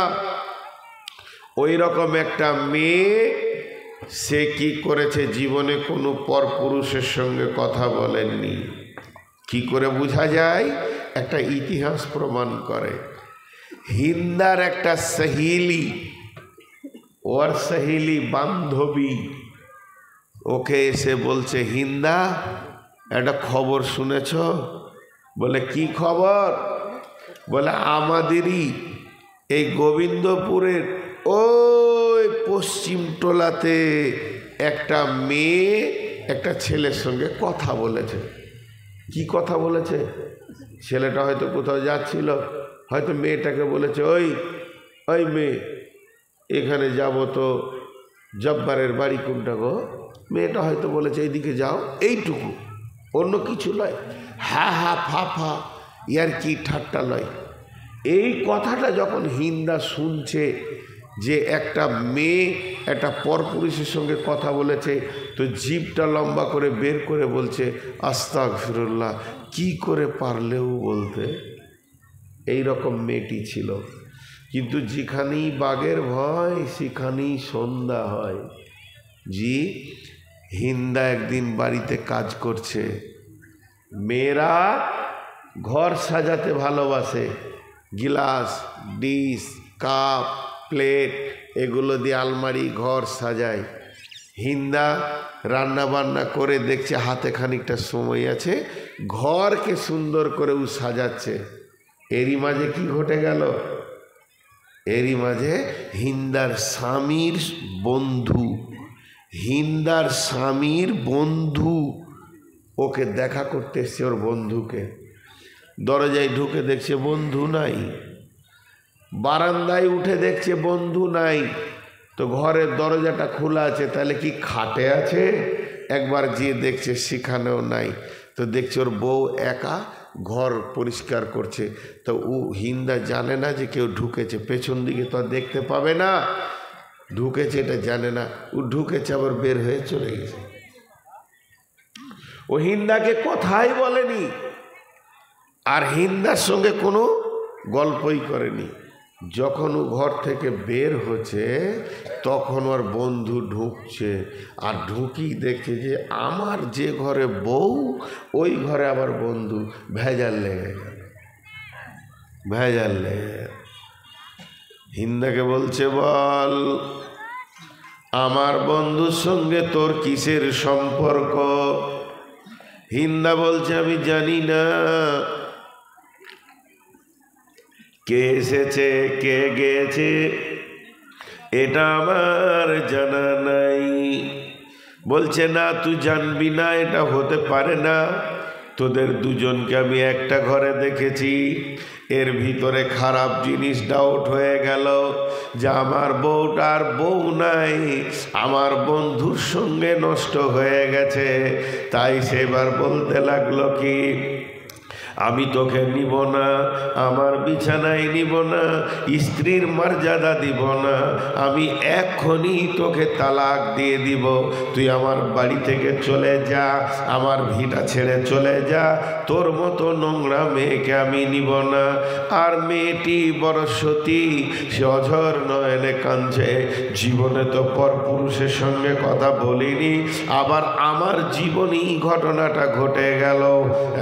ওই রকম একটা মেয়ে, সে কি করেছে? জীবনে কোনো পরপুরুষের সঙ্গে কথা বলেননি। কি করে বোঝা যায়? একটা ইতিহাস প্রমাণ করে। হিন্দার একটা সহেলি, ওর সহেলি বান্ধবী ওকে এসে বলছে, হিন্দা একটা খবর শুনেছ? বলে, কি খবর? বলে, আমাদেরই এই গোবিন্দপুরের ওই পশ্চিম টোলাতে একটা মেয়ে একটা ছেলের সঙ্গে কথা বলেছে। কি কথা বলেছে? ছেলেটা হয়তো কোথাও যাচ্ছিল, হয়তো মেয়েটাকে বলেছে, ওই ওই মেয়ে, এখানে যাব তো জব্বারের বাড়ি কোনটা গো? মেয়েটা হয়তো বলেছে, এইদিকে যাও, এইটুকু, অন্য কিছু নয়। হা হা ফা ফা, ইয়ার কি ঠাট্টা নয়। এই কথাটা যখন হিন্দা শুনছে যে একটা মেয়ে একটা পরপুরুষের সঙ্গে কথা বলেছে, তো জিভটা লম্বা করে বের করে বলছে, আস্তাগফিরুল্লাহ, কি করে পারলেও বলতে। এই রকম মেয়েটি ছিল। কিন্তু যেখানেই বাঘের ভয় সেখানেই সন্ধ্যা হয়। জি, হিন্দা একদিন বাড়িতে কাজ করছে। মেয়েরা ঘর সাজাতে ভালোবাসে, গিলাস, ডিশ, কাপ, প্লেট, এগুলো দিয়ে আলমারি ঘর সাজায়। হিন্দা রান্না বান্না করে দেখছে হাতে খানিকটা সময় আছে, ঘরকে সুন্দর করে ও সাজাচ্ছে। এরই মাঝে কি ঘটে গেল? এরই মাঝে হিন্দার স্বামীর বন্ধু, হিন্দার স্বামীর বন্ধু ওকে দেখা করতে এসছে, ওর বন্ধুকে। দরজায় ঢুকে দেখছে বন্ধু নাই, বারান্দায় উঠে দেখছে বন্ধু নাই। তো ঘরের দরজাটা খোলা আছে, তাহলে কি খাটে আছে একবার গিয়ে দেখছে সেখানেও নাই। তো দেখছে ওর বউ একা ঘর পরিষ্কার করছে। তো ও হিন্দা জানে না যে কেউ ঢুকেছে, পেছন দিকে তো আর দেখতে পাবে না, ঢুকেছে এটা জানে না। ও ঢুকেছে আবার বের হয়ে চলে গেছে। ও হিন্দাকে কথাই বলেনি আর হিন্দার সঙ্গে কোনো গল্পই করেনি। যখন ও ঘর থেকে বের হচ্ছে তখন ওর বন্ধু ঢুকছে, আর ঢুকি দেখছে যে আমার যে ঘরে বউ ওই ঘরে আবার বন্ধু। ভেজাল লেগে গেল, ভেজাল লেগে গেল। হিন্দাকে বলছে, বল আমার বন্ধুর সঙ্গে তোর কিসের সম্পর্ক? হিন্দা বলছে, আমি জানি না কে এসেছে কে গেছে, এটা আমার জানা নাই। বলছে, না তুই জানবি না, এটা হতে পারে না। তোদের দুজনকে আমি একটা ঘরে দেখেছি, এর ভিতরে খারাপ জিনিস ডাউট হয়ে গেল যে আমার বউটার বউ নাই, আমার বন্ধুর সঙ্গে নষ্ট হয়ে গেছে। তাই সেবার বলতে লাগলো কি, আমি তোকে নিব না, আমার বিছানায় নিব না, স্ত্রীর মর্যাদা দিব না, আমি এক্ষুনি তোকে তালাক দিয়ে দিব। তুই আমার বাড়ি থেকে চলে যা, আমার ভিটা ছেড়ে চলে যা, তোর মতো নোংরা মেয়েকে আমি নিব না। আর মেয়েটি বড় সতী, সে অঝর নয়নে কাঁদছে, জীবনে তো পরপুরুষের সঙ্গে কথা বলিনি, আবার আমার জীবনেই ঘটনাটা ঘটে গেল।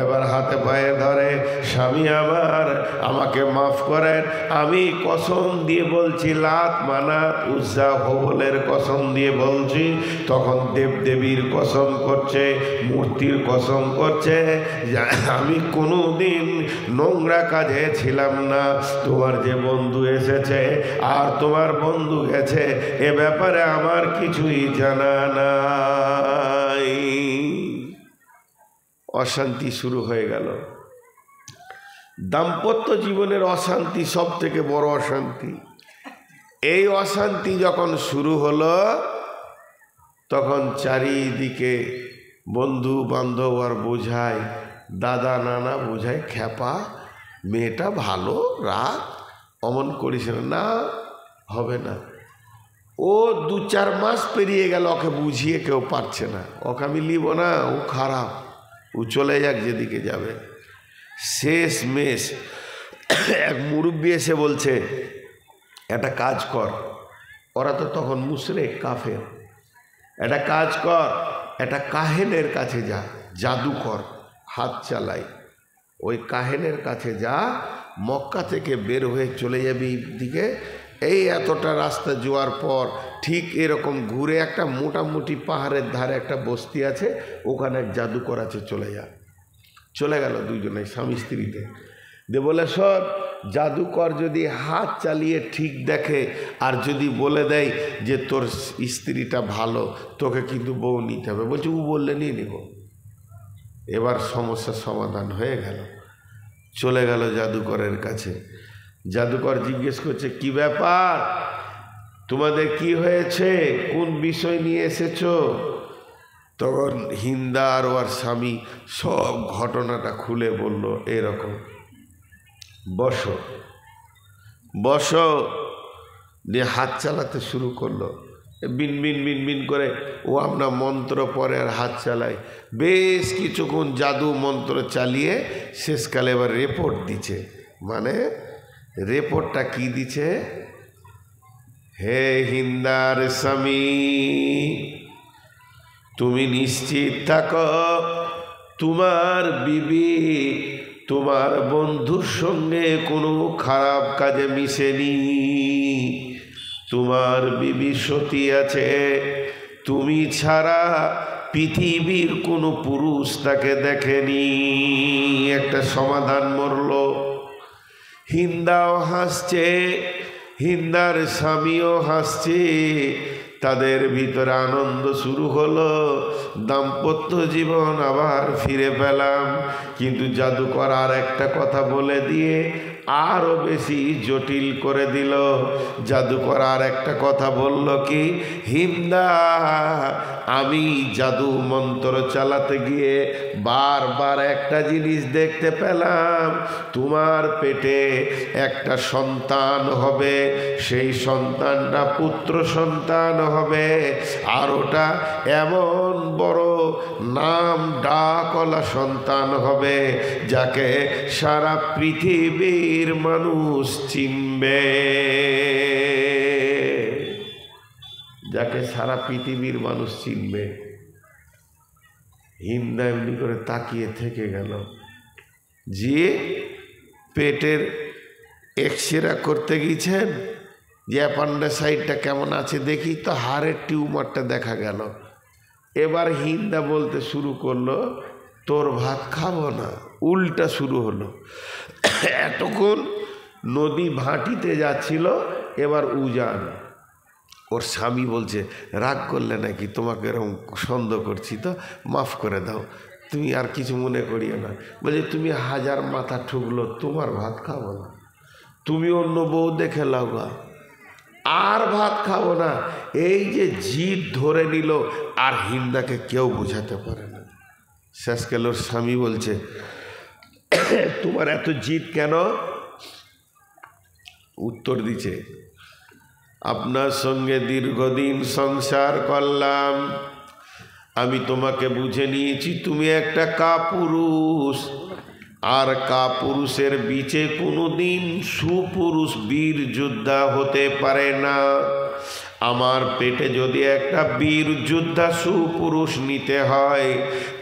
এবার হাতে পায়ে ধরে, স্বামী আমার, আমাকে মাফ করেন, আমি কসম দিয়ে বলছি, লাত মানাত উজ্জা হবলের কসম দিয়ে বলছি। তখন দেবদেবীর কসম করছে, মূর্তির কসম করছে, আমি কোনোদিন নোংরা কাজে ছিলাম না। তোমার যে বন্ধু এসেছে আর তোমার বন্ধু গেছে, এ ব্যাপারে আমার কিছুই জানা নাই। অশান্তি শুরু হয়ে গেল। দাম্পত্য জীবনের অশান্তি সব থেকে বড় অশান্তি। এই অশান্তি যখন শুরু হলো তখন চারিদিকে বন্ধু বান্ধব আর বোঝায়, দাদা নানা বোঝায়, খ্যাপা মেয়েটা ভালো, রাগ অমন করিস না, হবে না। ও 2-4 মাস পেরিয়ে গেল, ওকে বুঝিয়ে কেউ পারছে না, ওকে আমি নিব না, ও খারাপ, ও চলে যাক যেদিকে যাবে। শেষ মেশ এক মুরব্বী এসে বলছে, একটা কাজ কর, ওরা তো তখন মুশরিক কাফের, একটা কাজ কর, একটা কাহেনের কাছে যা, জাদুকর হাত চালাই, ওই কাহেনের কাছে যা, মক্কা থেকে বের হয়ে চলে যাবি দিকে, এই এতটা রাস্তা যাওয়ার পর ঠিক এরকম ঘুরে একটা মোটামুটি পাহাড়ের ধারে একটা বস্তি আছে, ওখানে এক জাদুকর আছে, চলে যা। চলে গেল দুইজনে স্বামী স্ত্রীতে। দে বলে, সব জাদুকর যদি হাত চালিয়ে ঠিক দেখে আর যদি বলে দেয় যে তোর স্ত্রীটা ভালো, তোকে কিন্তু বউ নিতে হবে। বলছে, ও বললে নিয়ে নিব। এবার সমস্যার সমাধান হয়ে গেল। চলে গেল জাদুকরের কাছে। জাদুকর জিজ্ঞেস করছে, কি ব্যাপার, তোমাদের কি হয়েছে, কোন বিষয় নিয়ে এসেছো? তখন হিন্দা আর ওর স্বামী সব ঘটনাটা খুলে বলল, এরকম। বসো বসো, দিয়ে হাত চালাতে শুরু করলো, বিন বিন বিন বিন করে ও আমরা মন্ত্র পরে আর হাত চালায়। বেশ কিছুক্ষণ জাদু মন্ত্র চালিয়ে শেষকালে এবার রিপোর্ট দিচ্ছে। মানে রিপোর্টটা কি দিচ্ছে, হে হিন্দার স্বামী, তুমি নিশ্চিত থাকো তোমার বিবি তোমার বন্ধুর সঙ্গে কোনো খারাপ কাজে মিশেনি, তোমার বিবি সতী আছে, তুমি ছাড়া পৃথিবীর কোনো পুরুষ তাকে দেখেনি। একটা সমাধান মরল। হিন্দাও হাসছে, হিন্দার স্বামীও হাসছে, তাদের ভিতরে আনন্দ শুরু হলো, দাম্পত্য জীবন আবার ফিরে পেলাম। কিন্তু জাদুকর আর একটা কথা বলে দিয়ে আরো বেশি জটিল করে দিল। জাদুকর আর একটা কথা বলল কি, হিন্দা, আমি জাদু মন্ত্র চালাতে গিয়ে বারবার একটা জিনিস দেখতে পেলাম, তোমার পেটে একটা সন্তান হবে, সেই সন্তানটা পুত্র সন্তান হবে, আর ওটা এমন বড় নাম ডাকওয়ালা সন্তান হবে যাকে সারা পৃথিবীর মানুষ চিনবে, যাকে সারা পৃথিবীর মানুষ চিনবে। হিন্দা এমনি করে তাকিয়ে থেকে গেল, যে পেটের এক্সরে করতে গিয়েছেন, যে অ্যাপেন্ডিসাইডটা কেমন আছে দেখি তো, হাড়ের টিউমারটা দেখা গেল। এবার হিন্দা বলতে শুরু করলো, তোর ভাত খাবো না, উল্টা শুরু হলো। এতক্ষণ নদী ভাটিতে যাচ্ছিল, এবার উজান। ওর স্বামী বলছে, রাগ করলে নাকি, তোমাকে এরকম সন্দেহ করছি তো, মাফ করে দাও, তুমি আর কিছু মনে করিও না। বলছে, তুমি হাজার মাথা ঠুকলো, তোমার ভাত খাবো না, তুমি অন্য বউ দেখে লাগা, আর ভাত খাবো না। এই যে জিদ ধরে নিল, আর হিন্দাকে কেউ বোঝাতে পারে না। শেষকাল ওর স্বামী বলছে, তোমার এত জিদ কেন? উত্তর দিছে, আপনার সঙ্গে দীর্ঘদিন সংসার করলাম, আমি তোমাকে বুঝে নিয়েছি তুমি একটা কাপুরুষ, আর কাপুরুষের বিচে কোনোদিন সুপুরুষ বীর যোদ্ধা হতে পারে না। আমার পেটে যদি একটা বীর যোদ্ধা সুপুরুষ নিতে হয়,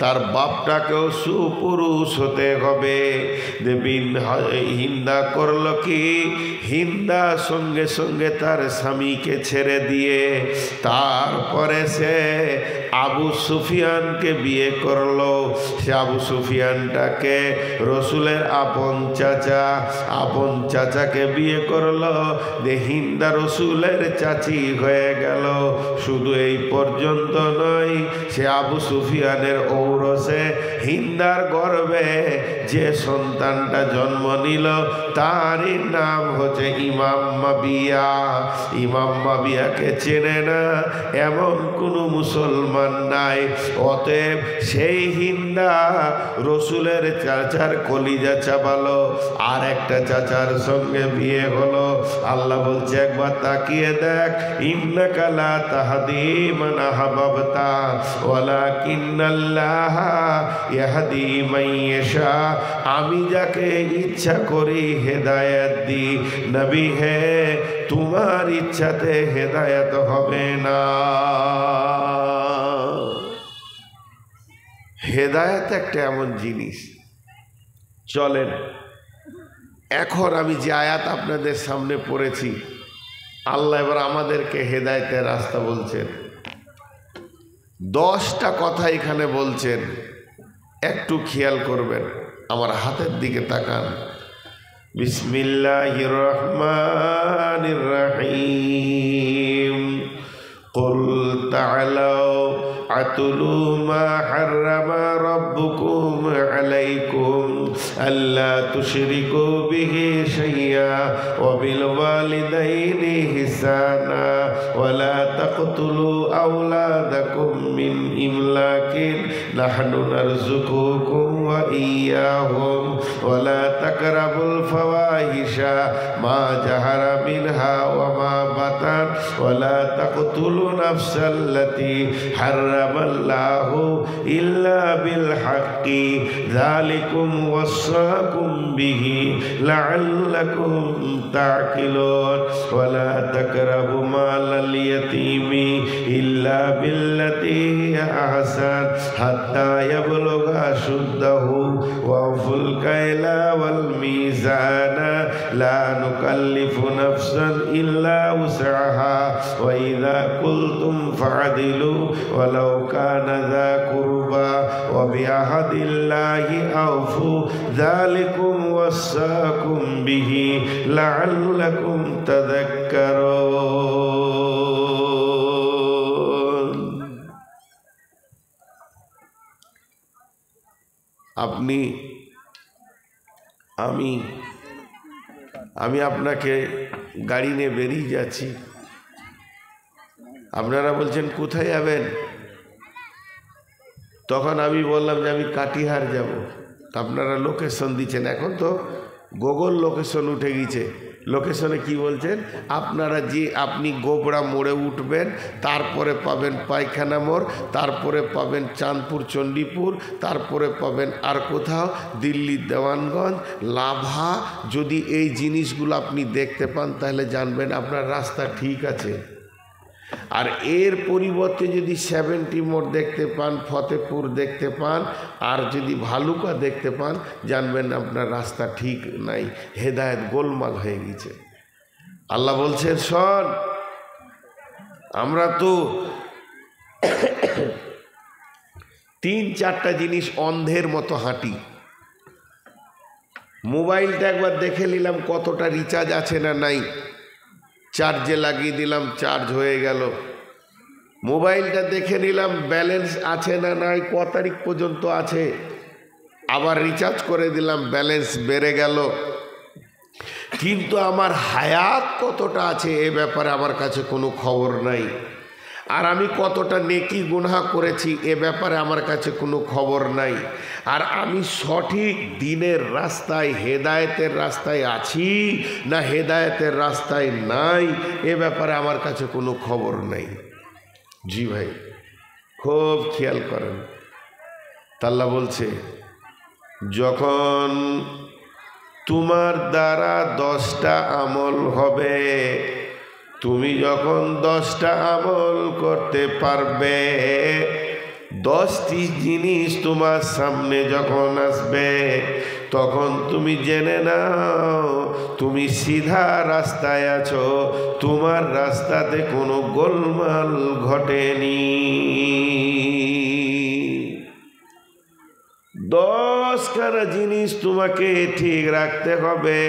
তার বাপটাকেও সুপুরুষ হতে হবে। হিন্দা করল কি, হিন্দা সঙ্গে সঙ্গে তার স্বামীকে ছেড়ে দিয়ে তারপরে সে আবু সুফিয়ানকে বিয়ে করলো। সে আবু সুফিয়ানটাকে রসুলের আপন চাচাকে বিয়ে করলো। যে হিন্দা রসুলের চাচি হয়ে গেল। শুধু এই পর্যন্ত নয়, সে আবু সুফিয়ানের ঔরসে হিন্দার গর্ভে যে সন্তানটা জন্ম নিল, তারই নাম হচ্ছে ইমাম মাবিয়া। ইমাম মাবিয়াকে চেনে না এমন কোনো মুসলমান নাই। অতএব সেই হিন্দা রসুলের চাচার কলিজা চাবালো, আর একটা চাচার সঙ্গে বিয়ে হলো। আল্লাহ বলছে, একবার তাকিয়ে দেখ, ইন্নাকা লা তাহদি মান আহবাবতা ওয়ালাকিন্নাল্লাহ ইয়াহদি মান ইয়াশা। আমি যাকে ইচ্ছা করি হেদায়েত দিই। নবী হে, তোমার ইচ্ছাতে হেদায়েত হবে না। হেদায়েত একটা এমন জিনিস। চলেন, এখন আমি যে আয়াত আপনাদের সামনে পড়েছি, আল্লাহ এবার আমাদেরকে হেদায়েতের রাস্তা বলছেন। 10টা কথা এখানে বলছেন, একটু খেয়াল করবেন, আমার হাতের দিকে তাকান। বিসমিল্লাহির রহমানির রহিম। কুল তাআলাউ আতুলু মা হাররামা রাব্বুকুম আলাইকুম আল্লা তুশরিকু বিহি শাইয়্যা ওয়া বিল ওয়ালিদাইনি ইহসানা ওয়া লা তাকতুলু আওলাদাকুম মিন ইমলাকিন নাহনু নারযুকুকুম ওয়া ইয়্যাহুম ওয়া লা তাকরাবুল ফাওয়াহিশা মা জাহারা মিনহা ওয়া মা বাতান ওয়া লা তাকতুলু নাফসাল্লাতী হারামাল্লাহু ইল্লা বিল হাক্কি যালিকুম ওয়াসাকুম বিহি লাআল্লাকুম তাকিলুন ওয়া লা তাকরাবু মালাল ইয়াতীমি ইল্লা বিল্লাতী হিয়া আহসান হাত্তা ইয়াবলুগা আশুদ্দাহু ওয়া আউফুল কায়লা ওয়াল মিজানা লা নুকাল্লিফু নাফসান ইল্লা উসআহা ওয়া ইযা কুলতুম ফা'দিলু ওয়ালাউ কানা যা কুরবা ওয়া বিআহদিল্লাহি আওফু যালিকুম ওয়াসাকুম বিহি লাআল্লাকুম তাযাক্কারুন। আপনি আমি আপনাকে গাড়ি নিয়ে বেরিয়ে যাচ্ছি, আপনারা বলছেন কোথায় যাবেন? তখন আমি বললাম যে আমি কাটিহার যাব। আপনারা লোকেশন দিচ্ছেন, এখন তো গুগল লোকেশন উঠে গেছে। লোকেশনে কি বলছেন? আপনি গোবরা মোড়ে উঠবেন, তারপরে পাবেন পায়খানা মোড়, তারপরে পাবেন চাঁদপুর চণ্ডীপুর, তারপরে পাবেন আর কোথাও দিল্লির দেওয়ানগঞ্জ, লাভা। যদি এই জিনিসগুলো আপনি দেখতে পান তাহলে জানবেন আপনার রাস্তা ঠিক আছে। আর এর পরিবর্তে যদি 70 মোড় দেখতে পান, ফতেপুর দেখতে পান, আর যদি ভালুকা দেখতে পান, জানবেন আপনার রাস্তা ঠিক নাই, হেদায়েত গোলমাল হয়ে গেছে। আল্লাহ বলছেন, শোন, আমরা তো 3-4টা জিনিস অন্ধের মতো হাঁটি। মোবাইলটা একবার দেখে নিলাম কতটা রিচার্জ আছে না নাই, চার্জে লাগিয়ে দিলাম, চার্জ হয়ে গেল। মোবাইলটা দেখে নিলাম ব্যালেন্স আছে না নাই, ক তারিখ পর্যন্ত আছে, আবার রিচার্জ করে দিলাম, ব্যালেন্স বেড়ে গেল। কিন্তু আমার হায়াত কতটা আছে এ ব্যাপারে আমার কাছে কোনো খবর নাই। আর আমি কতটা নেকি গুনাহ করেছি এ ব্যাপারে আমার কাছে কোনো খবর নাই। আর আমি সঠিক দিনের রাস্তায়, হেদায়েতের রাস্তায় আছি না হেদায়েতের রাস্তায় নাই, এ ব্যাপারে আমার কাছে কোনো খবর নাই। জি ভাই, খুব খেয়াল করেন। আল্লাহ বলছে, যখন তোমার দ্বারা 10টা আমল হবে, তুমি যখন 10টা আমল করতে পারবে, 10টি জিনিস তোমার সামনে যখন আসবে, তখন তুমি জেনে নাও তুমি সিধা রাস্তায় আছো, তোমার রাস্তাতে কোনো গোলমাল ঘটেনি। 10খানা জিনিস তোমাকে ঠিক রাখতে হবে।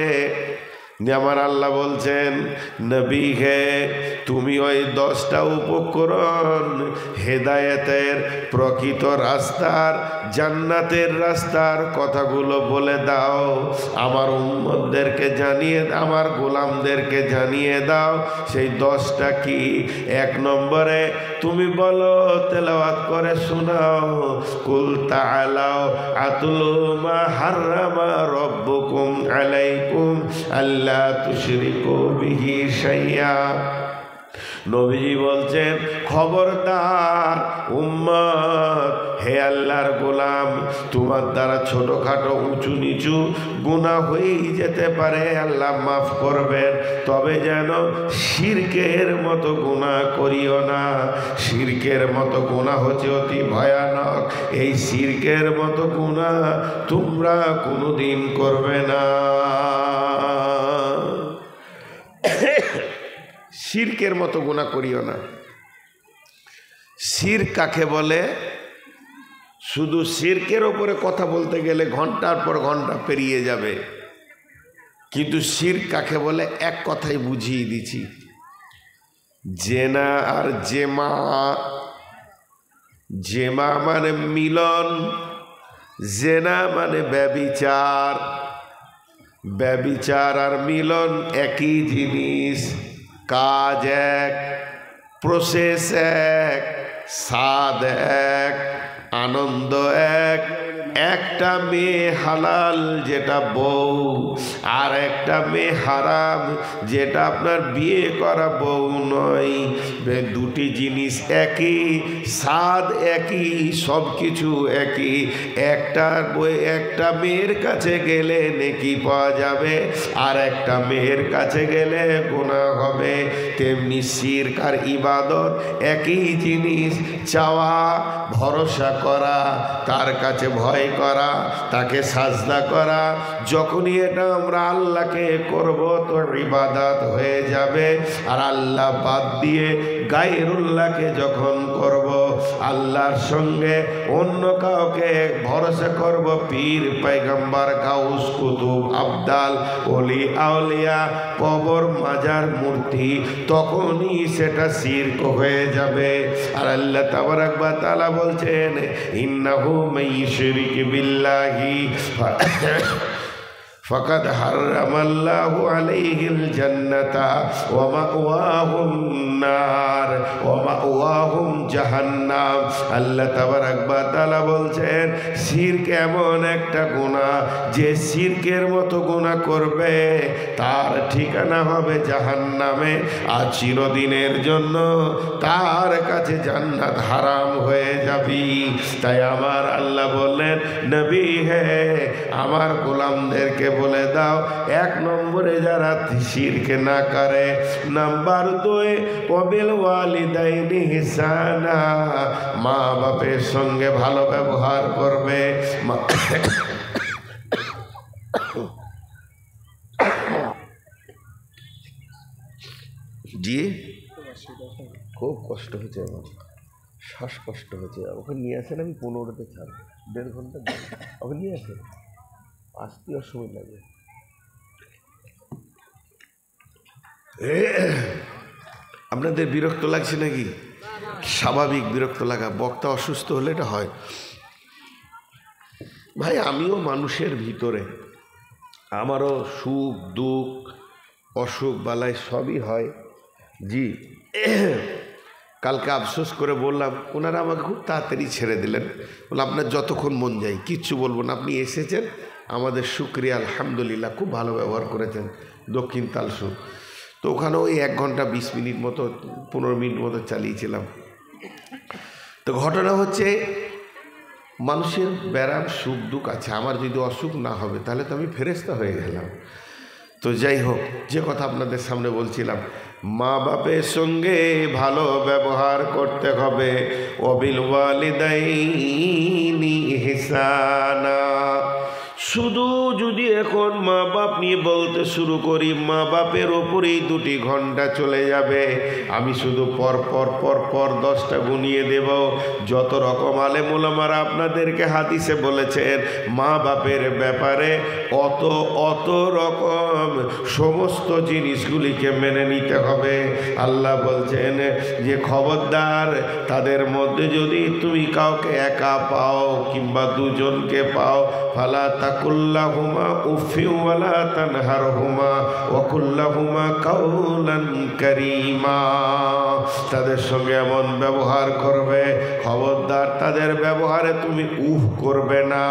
আমার আল্লাহ বলছেন, নবী হে, তুমি ওই 10টা উপকরণ, হেদায়েতের প্রকৃত রাস্তার, জান্নাতের রাস্তার কথাগুলো বলে দাও। আমার উম্মতদেরকে জানিয়ে, আমার গোলামদেরকে জানিয়ে দাও সেই 10টা কি। 1 নম্বরে তুমি বলো, তেলাওয়াত করে শোনাও, কুল তাআলাও আতুলু মা হাররামা রাব্বুকুম আলাইকুম আল্লা তুশরিকু বিহি শাইয়া। নবীজি বলছেন, খবরদার উম্মত, হে আল্লাহর গোলাম, তোমার দ্বারা ছোটখাটো উঁচু নিচু গুনাহ হয়েই যেতে পারে, আল্লাহ মাফ করবেন, তবে যেন শিরকের মতো গুনাহ করিও না। শিরকের মতো গুনাহ হচ্ছে অতি ভয়ানক। এই শিরকের মতো গুনাহ তোমরা কোনোদিন করবে না। শিরকের মতো গুনাহ করিও না। শিরক কাকে বলে? শুধু শিরকের ওপরে কথা বলতে গেলে ঘন্টার পর ঘন্টা পেরিয়ে যাবে, কিন্তু শিরক কাকে বলে এক কথাই বুঝিয়ে দিছি, জেনা আর জেমা। জেমা মানে মিলন, জেনা মানে ব্যভিচার। ব্যভিচার আর মিলন একই জিনিস, কাজ এক, প্রসেস এক, স্বাদ এক, আনন্দ এক। একটা মেয়ে হালাল যেটা বউ, আর একটা মেয়ে হারাম যেটা আপনার বিয়ে করা বউ নয়। দুটি জিনিস একই, স্বাদ একই, সব কিছু একই। একটা মেয়ের কাছে গেলে নেকি পাওয়া যাবে, আর একটা মেয়ের কাছে গেলে গুনাহ হবে। তেমনি শিরক আর ইবাদত একই জিনিস, চাওয়া, ভরসা করা, তার কাছে ভয় করা, তাকে সাজদা করা। যখনই এটা আমরা আল্লাহকে করব তো ইবাদত হয়ে যাবে। আর আল্লাহ বাদ দিয়ে গায়রুল্লাহকে যখন করব আল্লাহর সঙ্গে অন্য কাউকে ভরসা করব, পীর পয়গম্বর গাউস কুতুব আবদাল ওলি আউলিয়া কবর মাজার মূর্তি, তখনই সেটা শিরক হয়ে যাবে। আর আল্লাহ তাবারাক ওয়া তাআলা বলছেন ইন্নাহু মাইয়ুশরিক বিল্লাহি ফাকাদ হারামাল্লাহু আলাইহিল জান্নাতা ওয়া মাওয়াহুম নার ওয়া মাওয়াহুম জাহান্নাম। আল্লাহ তাবারাক ওয়া তাআলা বলছেন শিরক এমন একটা গুনাহ, যে শিরকের মতো গুনাহ করবে তার ঠিকানা হবে জাহান্নামে, আর চিরদিনের জন্য তার কাছে জান্নাত হারাম হয়ে যাবে। তাই আমার আল্লাহ বললেন নবী হে আমার গোলামদেরকে বলে দাও, এক নম্বরে যারা শিরক না করে, নাম্বার 2 ওয়াবিল ওয়ালিদাইনি ইহসানা, মা বাপের সঙ্গে ভালো ব্যবহার করবে। জি খুব কষ্ট হয়েছে, আমার শ্বাসকষ্ট হয়েছে। ওখানে নিয়ে আসেন, আমি 15তে ছাড়, 1.5 ঘন্টা ওখানে নিয়ে আসেন, আসতে আর সময় লাগে। আপনাদের বিরক্ত লাগছে নাকি? স্বাভাবিক বিরক্ত লাগা, বক্তা অসুস্থ হলে এটা হয়। ভাই আমিও মানুষের ভিতরে, আমারও সুখ দুঃখ অসুখ বালাই সবই হয়। জি কালকে আফসোস করে বললাম, ওনারা আমাকে খুব তাড়াতাড়ি ছেড়ে দিলেন। বলে আপনার যতক্ষণ মন যায় কিচ্ছু বলবো না, আপনি এসেছেন, আমাদের শুকরিয়া আলহামদুলিল্লাহ, খুব ভালো ব্যবহার করেছেন দক্ষিণ তালসু। তো ওখানে ওই 1 ঘন্টা 20 মিনিট মতো 15 মিনিট মতো চালিয়েছিলাম। তো ঘটনা হচ্ছে মানুষের ব্যারাম সুখ দুঃখ আছে, আমার যদি অসুখ না হবে তাহলে তো আমি ফেরেশতা হয়ে গেলাম। তো যাই হোক, যে কথা আপনাদের সামনে বলছিলাম, মা বাপের সঙ্গে ভালো ব্যবহার করতে হবে। ওয়াবিল ওয়ালিদাইনি ইহসানা। শুধু যদি এখন মা বাপ নিয়ে বলতে শুরু করি, মা বাপের ওপরেই 2 ঘন্টা চলে যাবে। আমি শুধু পর পর পর পর 10টা গুনিয়ে দেব। যত রকম আলেম ওলামারা আপনাদেরকে হাদিসে বলেছেন মা বাপের ব্যাপারে অত রকম সমস্ত জিনিসগুলিকে মেনে নিতে হবে। আল্লাহ বলছেন যে খবরদার, তাদের মধ্যে যদি তুমি কাউকে একা পাও কিংবা 2 জনকে পাও, ফালা তাকুল্লাহুমা উফি ওয়ালা তানহারহুমা ওয়া কুল্লাহুমা কাওলান কারীমা। তাদের সঙ্গে এমন ব্যবহার করবে, খবরদার তাদের ব্যবহারে তুমি উফ করবে না,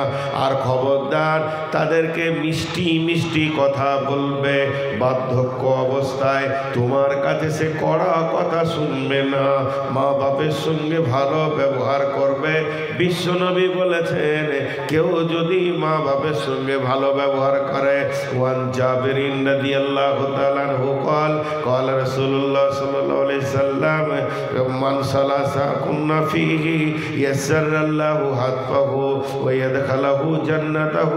আর খবরদার তাদেরকে মিষ্টি মিষ্টি কথা বলবে। বার্ধক্য অবস্থায় তোমার কাছে সে কড়া কথা শুনবে না, মা বাপের সঙ্গে ভালো ব্যবহার করবে। বিশ্বনবী বলেছেন কেউ যদি মা বাপের সঙ্গে ভালো ব্যবহার করে, ওয়ান জাবিরিন রাদিয়াল্লাহু তাআলা আনহু قال رسول الله صلى الله عليه وسلم من ثلاثة كنا فيه يسر الله حتفه ويدخله جنته।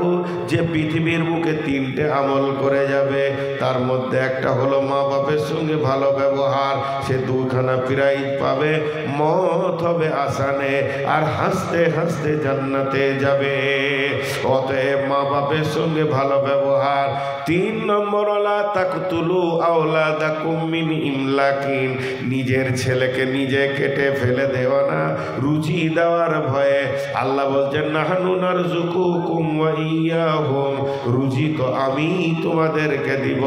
যে পৃথিবীর বুকে 3টে আমল করে যাবে, তার মধ্যে একটা হলো মা বাপের সঙ্গে ভালো ব্যবহার, সে 2খানা প্রাইজ পাবে, মত হবে আসানে, আর হাসতে হাসতে জান্নাতে যাবে। অতএব মা বাপের সঙ্গে ভালো ব্যবহার। 3 নম্বর ওয়ালা তাকতুলু আওলাদাকুম মিন ইমলাকিন। নিজের ছেলেকে নিজে কেটে ফেলে দেওয়া না, রুজি দেওয়ার ভয়ে। আল্লাহ বলছেন নাহনু নারযুকুকুম ওয়া ইয়াহুম। রুজি তো আমি তোমাদেরকে দিব।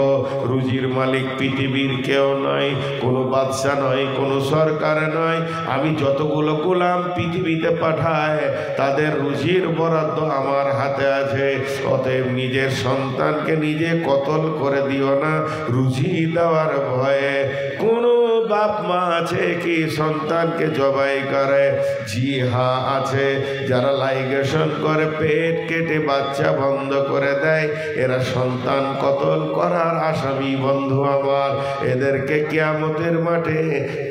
রুজির মালিক পৃথিবীর কেউ নয়, কোনো বাদশা নয়, কোনো সরকার নয়। আমি যতগুলো গোলাম পৃথিবীতে পাঠায়, তাদের রুজির বরাদ্দ আমার হাতে আছে। অতএব নিজের সন্তানকে নিজে কতল করে দিও না, রুজি দেওয়ার ভয়ে। কোনো বাপ মা আছে কি সন্তানকে জবাই করে? জি হ্যাঁ আছে। যারা লাইগেশন করে পেট কেটে বাচ্চা বন্ধ করে দেয়, এরা সন্তান কতল করার আসামি। বন্ধু আমার, এদেরকে কিয়ামতের মাঠে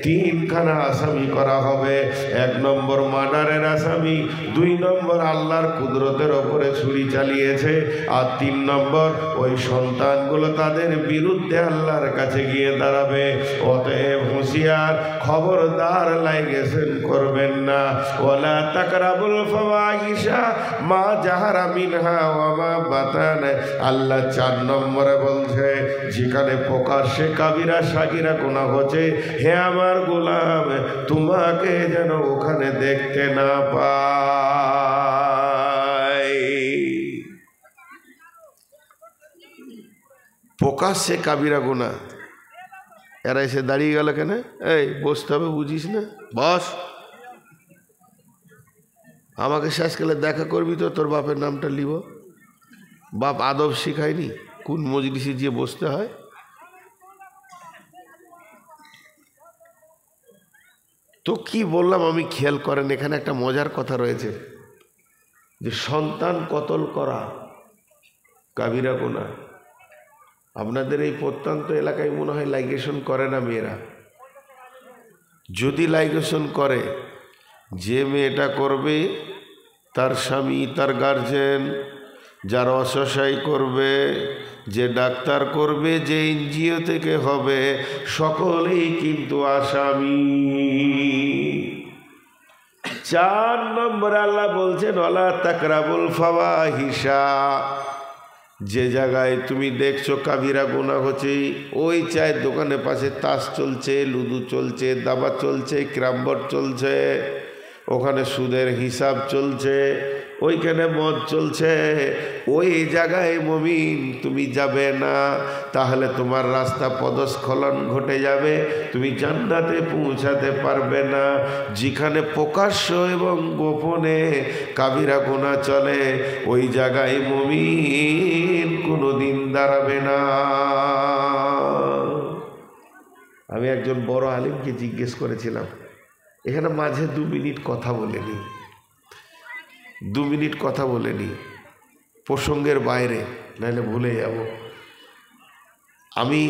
3খানা আসামি করা হবে। 1 নম্বর মার্ডারের আসামি, 2 নম্বর আল্লাহর কুদরতের ওপরে ছুরি চালিয়েছে, আর 3 নম্বর ওই সন্তানগুলো তাদের বিরুদ্ধে আল্লাহর কাছে গিয়ে দাঁড়াবে। অতএব হুঁশিয়ার, খবরদার লাইগেশন করবেন না। ওয়ালা তাকরাবুল ফাওয়াহিশা মা জাহারা মিনহা ওয়া মা বাতান। আল্লাহ 4 নম্বরে বলছে যেখানে প্রকাশ্যে কাবিরা সাগিরা গুনাহ হচ্ছে, হে আমার গোলাম তোমাকে যেন ওখানে দেখতে না পাই। প্রকাশ্যে কাবিরা গুনাহ, এরা এসে দাঁড়িয়ে গেল কেন? এই বসতে হবে, বুঝিস না? বস, আমাকে শেষকালে দেখা করবি তো তোর বাপের নামটা লিব। বাপ আদব শিখায়নি কোন মজলিসে গিয়ে বসতে হয়? তো কি বললাম আমি, খেয়াল করেন, এখানে একটা মজার কথা রয়েছে যে সন্তান কতল করা কাবিরা গুনাহ। আপনাদের এই প্রত্যন্ত এলাকায় মনে হয় লাইগেশন করে না মেয়েরা। যদি লাইগেশন করে, যে মেয়েটা করবে তার স্বামী, তার গার্জেন, যার অসহায় করবে, যে ডাক্তার করবে, যে এনজিও থেকে হবে, সকলেই কিন্তু আসামি। 4 নম্বর আল্লাহ বলছেন ওয়ালা তাকরাবুল ফাওয়াহিশা, যে জায়গায় তুমি দেখছো কাবিরা গুনাহ হচ্ছে, ওই চায়ের দোকানের পাশে তাস চলছে, লুডু চলছে, দাবা চলছে, ক্যারমবোর্ড চলছে, ওখানে সুদের হিসাব চলছে, ওইখানে মদ চলছে, ওই জায়গায় মুমিন তুমি যাবে না, তাহলে তোমার রাস্তা পদস্খলন ঘটে যাবে, তুমি জান্নাতে পৌঁছাতে পারবে না। যেখানে প্রকাশ্য এবং গোপনে কাবিরা গুনাহ চলে, ওই জায়গায় মুমিন কোনোদিন দাঁড়াবে না। আমি একজন বড় আলিমকে জিজ্ঞেস করেছিলাম, এখানে মাঝে 2 মিনিট কথা বলে নি, 2 মিনিট কথা বলে নি, প্রসঙ্গের বাইরে, নাহলে ভুলে যাব। আমি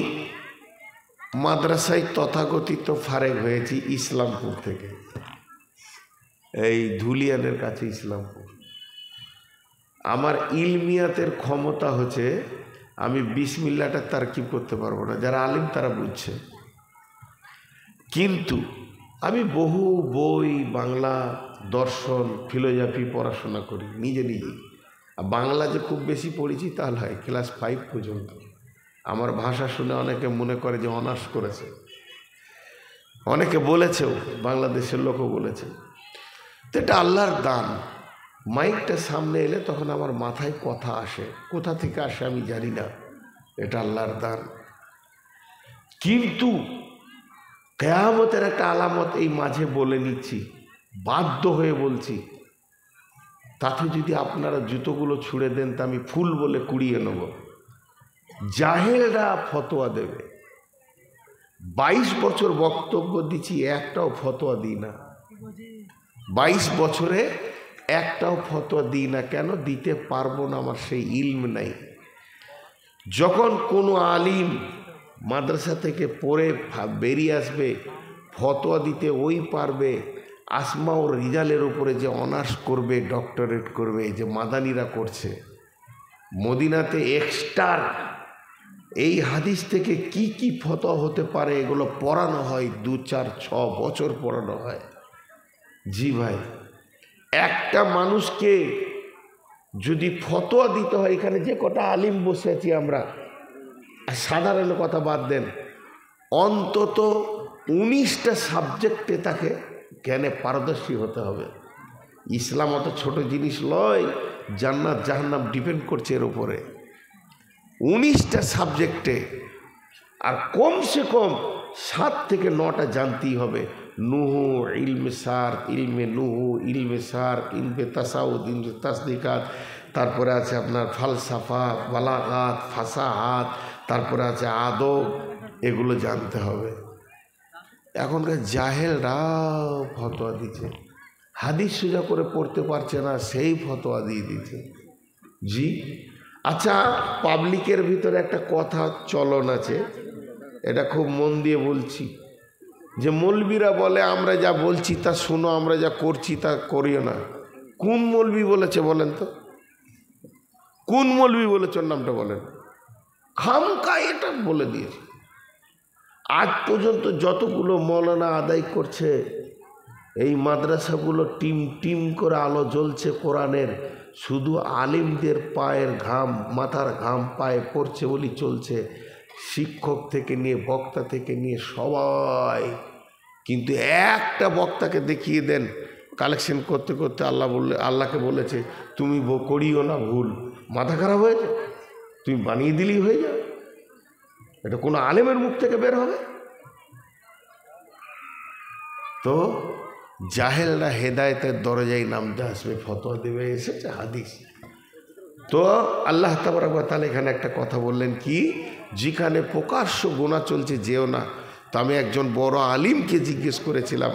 মাদ্রাসায় তথাকথিত ফারেক হয়েছি ইসলামপুর থেকে, এই ধুলিয়ানের কাছে ইসলামপুর। আমার ইলমিয়াতের ক্ষমতা হচ্ছে আমি বিসমিল্লাহটা তারকিব করতে পারবো না, যারা আলিম তারা বুঝছে। কিন্তু আমি বহু বই, বাংলা, দর্শন, ফিলোজফি পড়াশোনা করি নিজে নিজেই। আর বাংলা যে খুব বেশি পড়েছি তা নয়, ক্লাস 5 পর্যন্ত। আমার ভাষা শুনে অনেকে মনে করে যে অনার্স করেছে, অনেকে বলেছেও, বাংলাদেশের লোকও বলেছে। তো এটা আল্লাহর দান। মাইকটা সামনে এলে তখন আমার মাথায় কথা আসে, কোথা থেকে আসে আমি জানি না, এটা আল্লাহর দান। কিন্তু কিয়ামতের একটা আলামত এই মাঝে বলে নিচ্ছি, বাধ্য হয়ে বলছি, তাতে যদি আপনারা জুতোগুলো ছুঁড়ে দেন তা আমি ফুল বলে কুড়িয়ে নেব। জাহেলরা ফতোয়া দেবে, 22 বছর বক্তব্য দিচ্ছি, একটাও ফতোয়া দিই না। 22 বছরে একটাও ফতোয়া দিই না। কেন দিতে পারবো না? আমার সেই ইলম নাই। যখন কোনো আলিম মাদ্রাসা থেকে পড়ে বেরিয়ে আসবে, ফতোয়া দিতে ওই পারবে। আসমা ও রিজালের উপরে যে অনার্স করবে, ডক্টরেট করবে, যে মাদানিরা করছে, মদিনাতে এক্সটার, এই হাদিস থেকে কি কি ফতোয়া হতে পারে এগুলো পড়ানো হয়, 2, 4, 6 বছর পড়ানো হয়। জি ভাই, একটা মানুষকে যদি ফতোয়া দিতে হয়, এখানে যে কটা আলিম বসে আছি আমরা, সাধারণ কথা বাদ দেন, অন্তত 19টা সাবজেক্টে তাকে জ্ঞানে পারদর্শী হতে হবে। ইসলাম অত ছোট জিনিস নয়, জান্নাত জাহান্নাম ডিপেন্ড করছে এর উপরে। 19টা সাবজেক্টে, আর কমসে কম 7 থেকে 9টা জানতেই হবে। নুহু, ইলমে সার, ইলমে নুহু, ইলমে সার, ইলমে তাসাউদ, ইলমে তাসদিকাত, তারপরে আছে আপনার ফালসাফা, বালাগাত, ফাসাহাত, তারপরে আছে আদব, এগুলো জানতে হবে। এখনকার জাহেলরাও ফতোয়া দিচ্ছে, হাদিস সোজা করে পড়তে পারছে না, সেই ফতোয়া দিয়ে দিচ্ছে। জি আচ্ছা, পাবলিকের ভিতরে একটা কথা চলন আছে, এটা খুব মন দিয়ে বলছি, যে মৌলবীরা বলে আমরা যা বলছি তা শুনো, আমরা যা করছি তা করিও না। কোন মৌলবী বলেছে বলেন তো? কোন মৌলবী বলেছে? ওর নামটা বলেন। খামকা এটা বলে দিয়েছে। আজ পর্যন্ত যতগুলো মৌলানা আদায় করছে, এই মাদ্রাসাগুলো টিম টিম করে আলো জ্বলছে কোরআনের, শুধু আলিমদের পায়ের ঘাম, মাথার ঘাম পায়ে পড়ছে বলি চলছে, শিক্ষক থেকে নিয়ে বক্তা থেকে নিয়ে সবাই। কিন্তু একটা বক্তাকে দেখিয়ে দেন কালেকশন করতে করতে আল্লাহকে বলেছে তুমি করিও না ভুল, মাথা খারাপ হয়েছে, তুমি বানিয়ে দিলেই হয়ে যাবে। এটা কোনো আলেমের মুখ থেকে বের হবে? তো জাহেলরা হেদায়েতের দরজায় নামতে আসবে, ফতোয়া দেবে, এসেছে হাদিস। তো আল্লাহ তাবারক ওয়া তাআলা এখানে একটা কথা বললেন কি, যেখানে প্রকাশ্য গুনাহ চলছে যেও না। তো আমি একজন বড় আলিমকে জিজ্ঞেস করেছিলাম,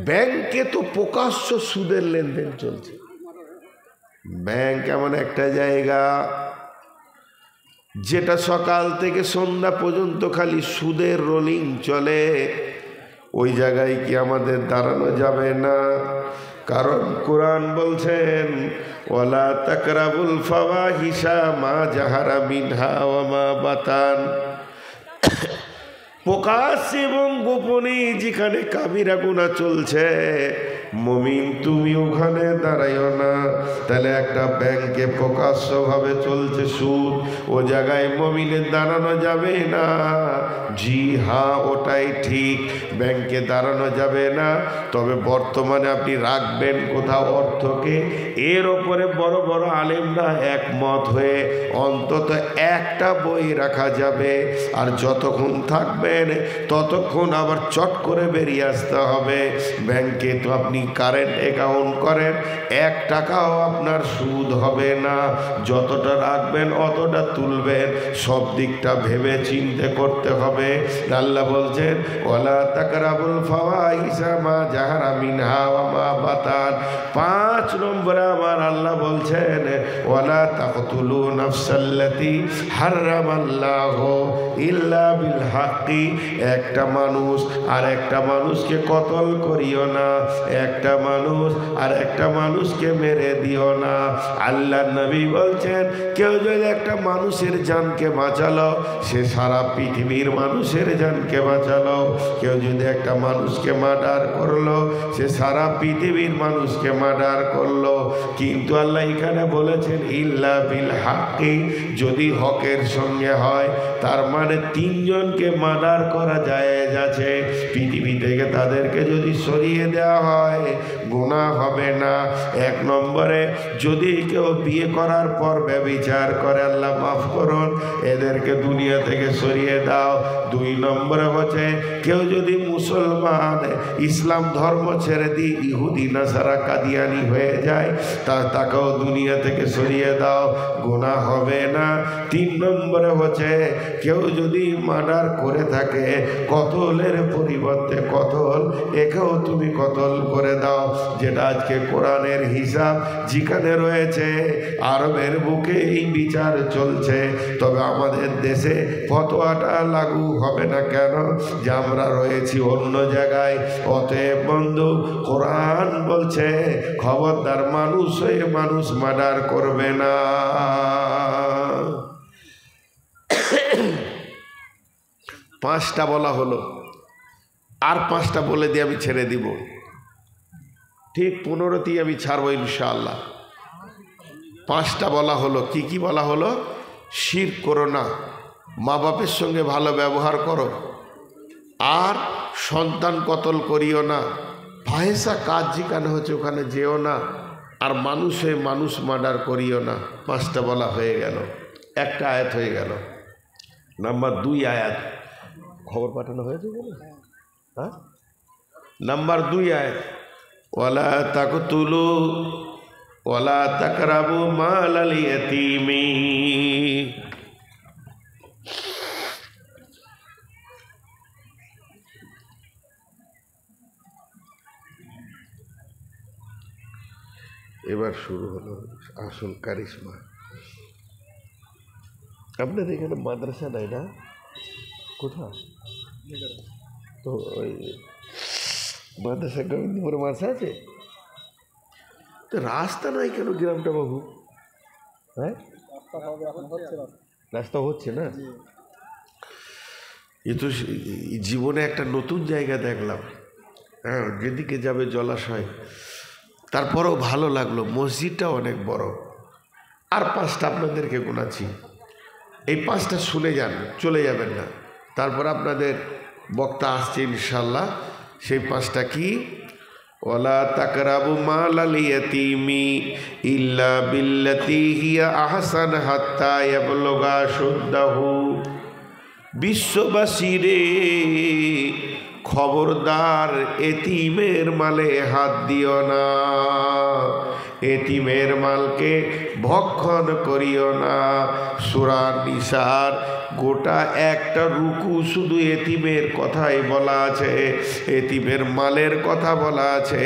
ব্যাংকে তো প্রকাশ্য সুদের লেনদেন চলছে। ব্যাংক এমন একটা জায়গা যেটা সকাল থেকে সন্ধ্যা পর্যন্ত খালি সুদের রোলিং চলে। ওই জায়গায় কি আমাদের দাঁড়ানো যাবে না? কারণ কোরআন বলছেন ওয়ালা তাকরাবুল ফাওয়াহিশা মা জাহারা মিনহা ওয়া মা বাতান, প্রকাশ এবং গোপনে যেখানে কাবিরা গুনাহ চলছে, মুমিন তুমি ওখানে দাঁড়াইও না। তাহলে একটা ব্যাংকে প্রকাশ্যভাবে চলছে সুদ, ও জায়গায় মুমিনের দাঁড়ানো যাবে না। জি হ্যাঁ, ওটাই ঠিক, ব্যাংকে দাঁড়ানো যাবে না। তবে বর্তমানে আপনি রাখবেন কোথাও অর্থকে, এর ওপরে বড় বড় আলেমরা একমত হয়ে অন্তত একটা বই রাখা যাবে। আর যতক্ষণ থাকবেন ততক্ষণ আবার চট করে বেরিয়ে আসতে হবে। ব্যাংকে তো আপনি কারেন্ট অ্যাকাউন্ট করেন, 1 টাকাও আপনার সুদ হবে না। যতটা রাখবেন অতটা তুলবেন, সব দিকটা ভেবে চিন্তে করতে হবে। আল্লাহ বলছেন ওয়ালা তাকরাবুল ফাওয়াহিশা মা জাহারা মিনহা ওয়া মা বাতান। 5 নম্বরে আমার আল্লাহ বলছেন ওয়ালা তাকতুলু নাফসাল্লাতী হারামাল্লাহু ইল্লা বিল হাক্কি। একটা মানুষ আর একটা মানুষকে কতল করিও না, একটা মানুষ আর একটা মানুষকে মেরে দিও না। আল্লাহ নবী বলছেন কেউ যদি একটা মানুষের জানকে বাঁচালো, সে সারা পৃথিবীর মানুষের জানকে বাঁচালো। কেউ যদি একটা মানুষকে মার্ডার করলো, সে সারা পৃথিবীর মানুষকে মার্ডার করলো। কিন্তু আল্লাহ এখানে বলেছেন ইল্লা বিল হাক্কি, যদি হকের সঙ্গে হয়। তার মানে 3 জনকে মার্ডার করা জায়েজ আছে, পৃথিবী থেকে তাদেরকে যদি সরিয়ে দেওয়া হয় গুনাহ হবে না। 1 নম্বরে যদি কেউ বিয়ে করার পর ব্যভিচার করে, আল্লাহ মাফ করুন, এদেরকে দুনিয়া থেকে সরিয়ে দাও। 2 নম্বরে হচ্ছে কেউ যদি মুসলমান ইসলাম ধর্ম ছেড়ে দিয়ে ইহুদি নাসারা কাদিয়ানি হয়ে যায়, তাকেও দুনিয়া থেকে সরিয়ে দাও, গুনাহ হবে না। 3 নম্বরে হচ্ছে কেউ যদি মার্ডার করে থাকে, কতলের পরিবর্তে কতল, একেও তুমি কতল করে দাও। যেটা আজকে কোরআনের হিসাব যেখানে রয়েছে, আরবের বুকে এই বিচার চলছে। তবে আমাদের দেশে ফতোয়াটা লাগু হবে না কেন? যে আমরা রয়েছি অন্য জায়গায়। অতএব বন্ধু, কোরআন বলছে খবরদার মানুষ হয়ে মানুষ মার্ডার করবে না। 5টা বলা হলো, আর 5টা বলে দিয়ে আমি ছেড়ে দিব। ঠিক 15টি আমি ছাড়বো ইনশাআল্লাহ। 5টা বলা হলো, কি কি বলা হলো? শিরক করো না, মা বাপের সঙ্গে ভালো ব্যবহার করো, আর সন্তান কতল করিও না, ফাহেসা কাজ যেখানে হচ্ছে ওখানে যেও না, আর মানুষ হয়ে মানুষ মার্ডার করিও না। 5টা বলা হয়ে গেল, একটা আয়াত হয়ে গেল। নাম্বার 2 আয়াত খবর পাঠানো হয়েছে বলে, হ্যাঁ? নাম্বার 2 আয়াত ওয়ালা তাকতুলু ওয়ালা তাকরাবু মালাল ইয়াতীমি। এবার শুরু হলো আসল কারিশমা। আপনাদের এখানে মাদ্রাসা নাই না? কোথায়? তো ওই মাদ্রাসা গোবিন্দপুরে মাদ্রাসা আছে, তো রাস্তা নাই কেন গ্রামটা বাবু? হ্যাঁ, রাস্তা হচ্ছে না। এ তো জীবনে একটা নতুন জায়গা দেখলাম, হ্যাঁ, যেদিকে যাবে জলাশয়। তারপরেও ভালো লাগলো, মসজিদটা অনেক বড়। আর 5টা আপনাদেরকে গোনাচ্ছি, এই 5টা শুনে যান, চলে যাবেন না। তারপর আপনাদের বক্তা আসছে ইনশাল্লাহ। সেই 5টা কি? ওয়ালা তাকরাবু মালাল ইয়াতীমি ইল্লা বিল্লাতি হিয়া আহসান হাত্তা ইয়াবলুগা শুদ্দাহু। বিশ্ববাসীরে, খবরদার, এতিমের মালে হাত দিও না, এতিমের মালকে ভক্ষণ করিও না। সূরা নিসার গোটা একটা রুকু শুধু এতিমের কথাই বলা আছে, এতিমের মালের কথা বলা আছে।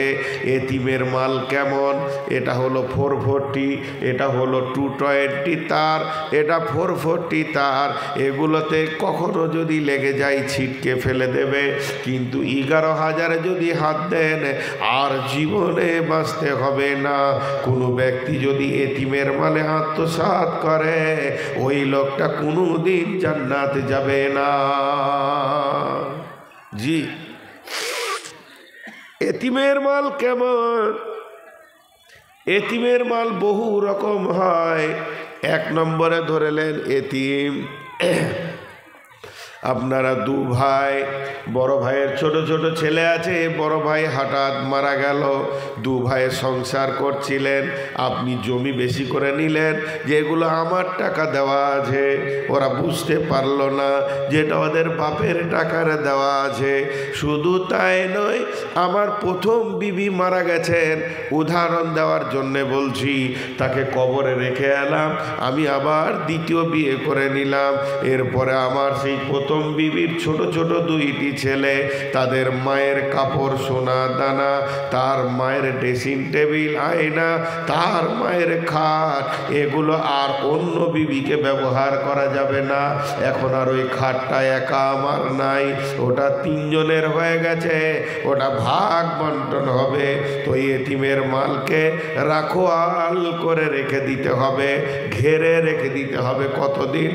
এতিমের মাল কেমন? এটা হলো 440, এটা হলো 220 তার, এটা 440 তার। এগুলোতে কখনো যদি লেগে যায় ছিটকে ফেলে দেবে, কিন্তু 11,000 যদি হাত দেন আর জীবনে বাঁচতে হবে না। কোনো ব্যক্তি যদি এতিমের মালে আত্মসাৎ করে, ওই লোকটা কোনো দিন জান্নাতে যাবে না। জি, এতিমের মাল কেমন? এতিমের মাল বহু রকম হয়। 1 নম্বরে ধরেলেন এতিম, আপনারা 2 ভাই, বড় ভাইয়ের ছোট ছোট ছেলে আছে, বড় ভাই হঠাৎ মারা গেল, 2 ভাই সংসার করছিলেন, আপনি জমি বেশি করে নিলেন, যেগুলো আমার টাকা দেওয়া আছে। ওরা বুঝতে পারলো না যেটা ওদের বাপের টাকার দেওয়া আছে। শুধু তাই নয়, আমার প্রথম বিবি মারা গেছেন, উদাহরণ দেওয়ার জন্যে বলছি, তাকে কবরে রেখে এলাম, আমি আবার দ্বিতীয় বিয়ে করে নিলাম। এরপরে আমার সেই প্রথম বিবির ছোট ছোট 2টি ছেলে, তাদের মায়ের কাপড়, সোনা দানা, তার মায়ের ড্রেসিং টেবিল, আয়না, তার মায়ের খাট, এগুলো আর অন্য বিবিকে ব্যবহার করা যাবে না। এখন আর ওই খাটটা একা আমার নাই, ওটা 3 জনের হয়ে গেছে, ওটা ভাগ বন্টন হবে। তো এতিমের মালকে রাখোয়াল করে রেখে দিতে হবে, ঘেরে রেখে দিতে হবে। কতদিন?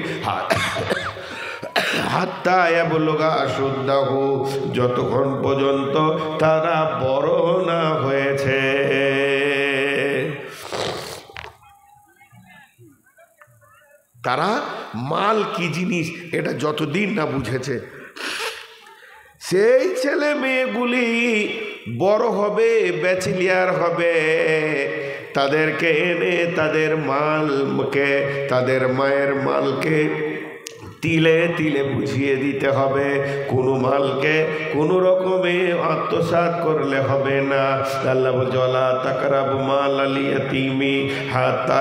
হাত্তা ইয়াবলুগা আশুদ্দাহু, যতক্ষণ পর্যন্ত তারা বড় না হয়েছে। তারা মাল কি জিনিস এটা যতদিন না বুঝেছে, সেই ছেলে মেয়েগুলি বড় হবে, ব্যাচেলিয়ার হবে, তাদেরকে এনে তাদের মালকে, তাদের মায়ের মালকে তিলে তিলে বুঝিয়ে দিতে হবে। কোনো মালকে কোনো রকমে আত্মসাৎ করলে হবে না। আল্লাহ বলছে ওয়ালা তাকরাবু মালাল ইয়াতীমি হাত্তা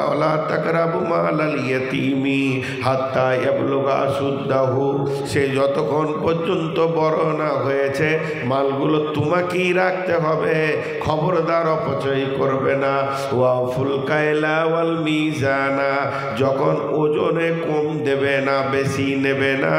ওয়ালা তাকরাবু মালাল ইয়াতীমি হাত্তা ইয়াবলুগা আশুদ্দাহু। সে যতক্ষণ পর্যন্ত বড় না হয়েছে, মালগুলো তোমাকেই রাখতে হবে, খবরদার অপচয় করবে না। ওয়াফুল কায়লা ওয়াল মিজানা, যখন ওজনে কম দেবে না, বেশি নেবে না,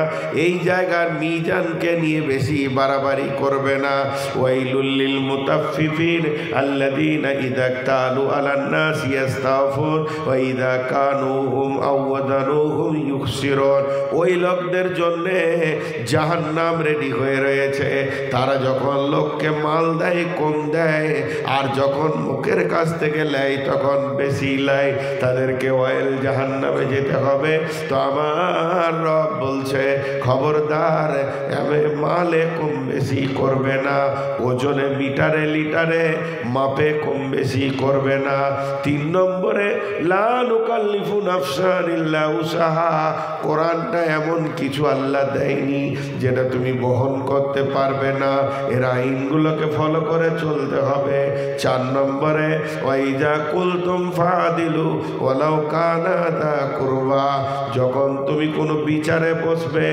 এই জায়গার মিজানকে নিয়ে বেশি বাড়াবাড়ি করবে না। ওয়াইলুল লিল মুতাফফিফিন আল্লাযীনা ইযা ইকতালু আলান নাসি ইস্তাওফুন ওয়া ইযা কানুহুম আও ওয়াদানুহুম ইউখসিরুন। ওই লোকদের জন্য জাহান্নাম রেডি হয়ে রয়েছে। তারা যখন লোককে মাল দেয় কম দেয়, আর যখন মুখের কাছ থেকে নেয় তখন বেশি নেয়, তাদেরকে ওয়াইল জাহান্নামে যেতে হবে। তো আমার রব বলছে খবরদার, মালে কম বেশি করবে না, ওজনে মিটারে লিটারে মাপে কম বেশি করবে না। 3 নম্বরে লা নুকাল্লিফু নাফসান ইল্লা উসাহা। কোরআনটা এমন কিছু আল্লাহ দেয়নি যেটা তুমি বহন করতে পারবে না, এর আইনগুলোকে ফলো করে চলতে হবে। 4 নম্বরে ওয়াইজা কুলতুম ফাদিলু ওয়ালাউ কানা দা কুরবা। যখন তুমি কোনো বিচারে বসবে,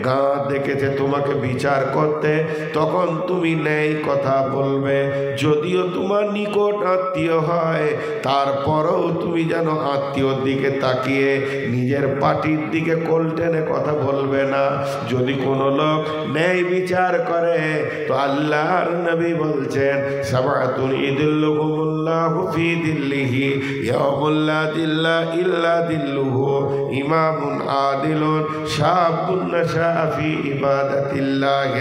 গাঁ দেখেছে তোমাকে বিচার করতে, তখন তুমি ন্যায় কথা বলবে। যদিও তোমার নিকট আত্মীয় হয়, তারপরেও তুমি যেন আত্মীয়র দিকে তাকিয়ে নিজের পার্টির দিকে কোল টেনে কথা বলবে না। যদি কোনো লোক ন্যায় বিচার করে, তো আল্লাহর নবী বলছেন সাবাতুন ইযিল্লুহুমুল্লাহু ফি দিল্লিহি ইয়াউমুল লা দিল্লা ইল্লা দিল্লুহু। ইমাম ইমামুন আদিলুন শাবুন নাশা ফি ইবাদাতিল্লাহ।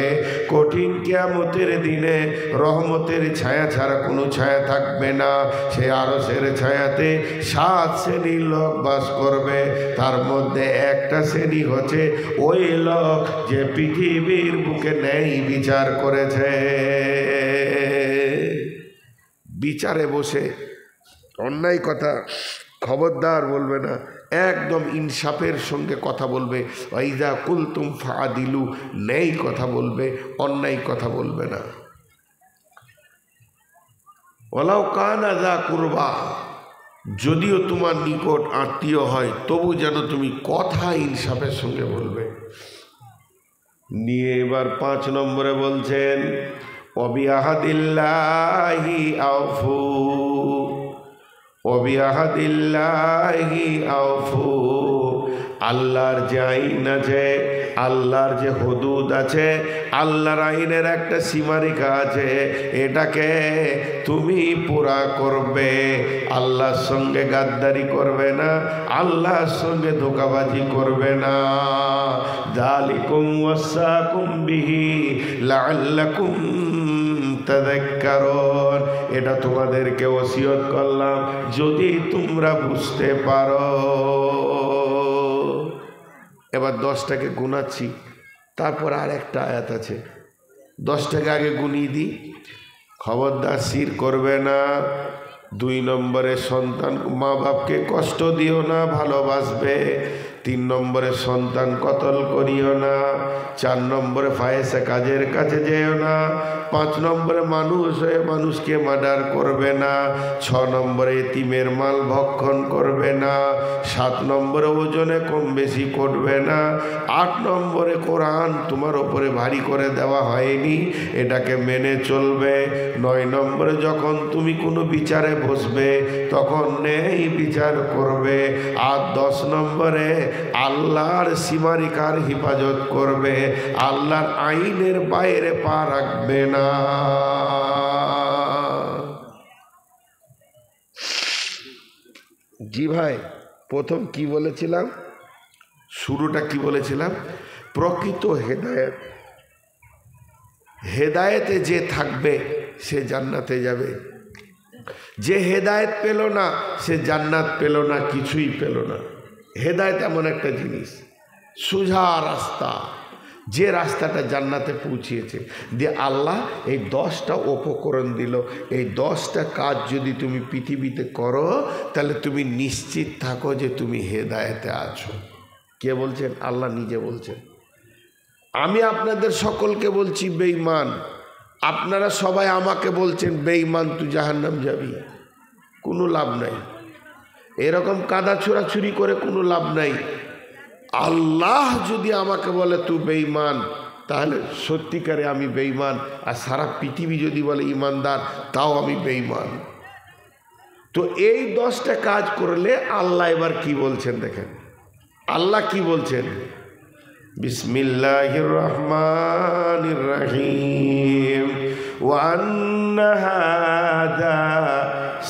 কঠিন কিয়ামতের দিনে রহমতের ছায়া ছাড়া কোনো ছায়া থাকবে না। সে আরশের ছায়াতে 7 শ্রেণীর লোক বাস করবে। তার মধ্যে একটা শ্রেণী হচ্ছে ওই লোক যে পৃথিবীর বুকে ন্যায় বিচার করেছে। বিচারে বসে অন্যায় কথা খবরদার বলবে না, একদম ইনসাফের সঙ্গে কথা বলবে। ওয়াইজা কুলতুম ফাদিলু, ন্যায় কথা বলবে, অন্যায় কথা বলবে না। ওয়ালাউ কানা যা কুরবা, যদিও তোমার নিকট আত্মীয় হয় তবু যেন তুমি কথা ইনসাফের সঙ্গে বলবে। নিয়ে এবার 5 নম্বরে বলছেন ওয়াবিআহাদিল্লাহি আউফু, ওয়াবিআহাদিল্লাহি আউফু। আল্লাহর যে আইন আছে, আল্লাহর যে হুদুদ আছে, আল্লাহর আইনের একটা সীমারেখা আছে, এটাকে তুমি পুরা করবে। আল্লাহর সঙ্গে গাদ্দারি করবে না, আল্লাহর সঙ্গে ধোঁকাবাজি করবে না। যালিকুম ওয়াসাকুম বিহি লাআল্লাকুম তাযাক্কারুন, এটা তোমাদেরকে ওসিয়ত করলাম যদি তোমরা বুঝতে পারো। এবার 10টাকে গুনাচ্ছি, তারপর আর একটা আয়াত আছে, 10টাকে আগে গুনিয়ে দিই। খবরদার শির করবে না। 2 নম্বরে সন্তান, মা বাপকে কষ্ট দিও না, ভালোবাসবে। 3 নম্বরে সন্তান কতল করিও না। 4 নম্বরে ফায়েসে কাজের কাছে যেও না। 5 নম্বরে মানুষ হয়ে মানুষকে মার্ডার করবে না। 6 নম্বরে এতিমের মাল ভক্ষণ করবে না। 7 নম্বরে ওজনে কম বেশি করবে না। 8 নম্বরে কোরআন তোমার ওপরে ভারী করে দেওয়া হয়নি, এটাকে মেনে চলবে। 9 নম্বরে যখন তুমি কোনো বিচারে বসবে তখন নেই বিচার করবে। আর 10 নম্বরে আল্লাহর সীমারেখার হেফাজত করবে, আল্লাহর আইনের বাইরে পা রাখবে না। জি ভাই, প্রথম কি বলেছিলাম, শুরুটা কি বলেছিলাম? প্রকৃত হেদায়েত, হেদায়েতে যে থাকবে সে জান্নাতে যাবে। যে হেদায়েত পেল না সে জান্নাত পেল না, কিছুই পেল না। হেদায়েত এমন একটা জিনিস, সোজা রাস্তা, যে রাস্তাটা জান্নাতে পৌঁছিয়েছে। দিয়ে আল্লাহ এই 10টা উপকরণ দিল, এই 10টা কাজ যদি তুমি পৃথিবীতে করো তাহলে তুমি নিশ্চিত থাকো যে তুমি হেদায়েতে আছো। কে বলছেন? আল্লাহ নিজে বলছেন। আমি আপনাদের সকলকে বলছি বেঈমান, আপনারা সবাই আমাকে বলছেন বেঈমান, তুই জাহান্নাম যাবি। কোনো লাভ নাই, এরকম কাদা ছোড়াছুরি করে কোনো লাভ নাই। আল্লাহ যদি আমাকে বলে তুই বেঈমান, তাহলে সত্যিকারে আমি বেঈমান। আর সারা পৃথিবী যদি বলে ইমানদার, তাও আমি বেঈমান। তো এই 10টা কাজ করলে আল্লাহ এবার কি বলছেন দেখেন। আল্লাহ কি বলছেন? বিসমিল্লাহির রহমানির রহিম। ওয়া আন্না হাযা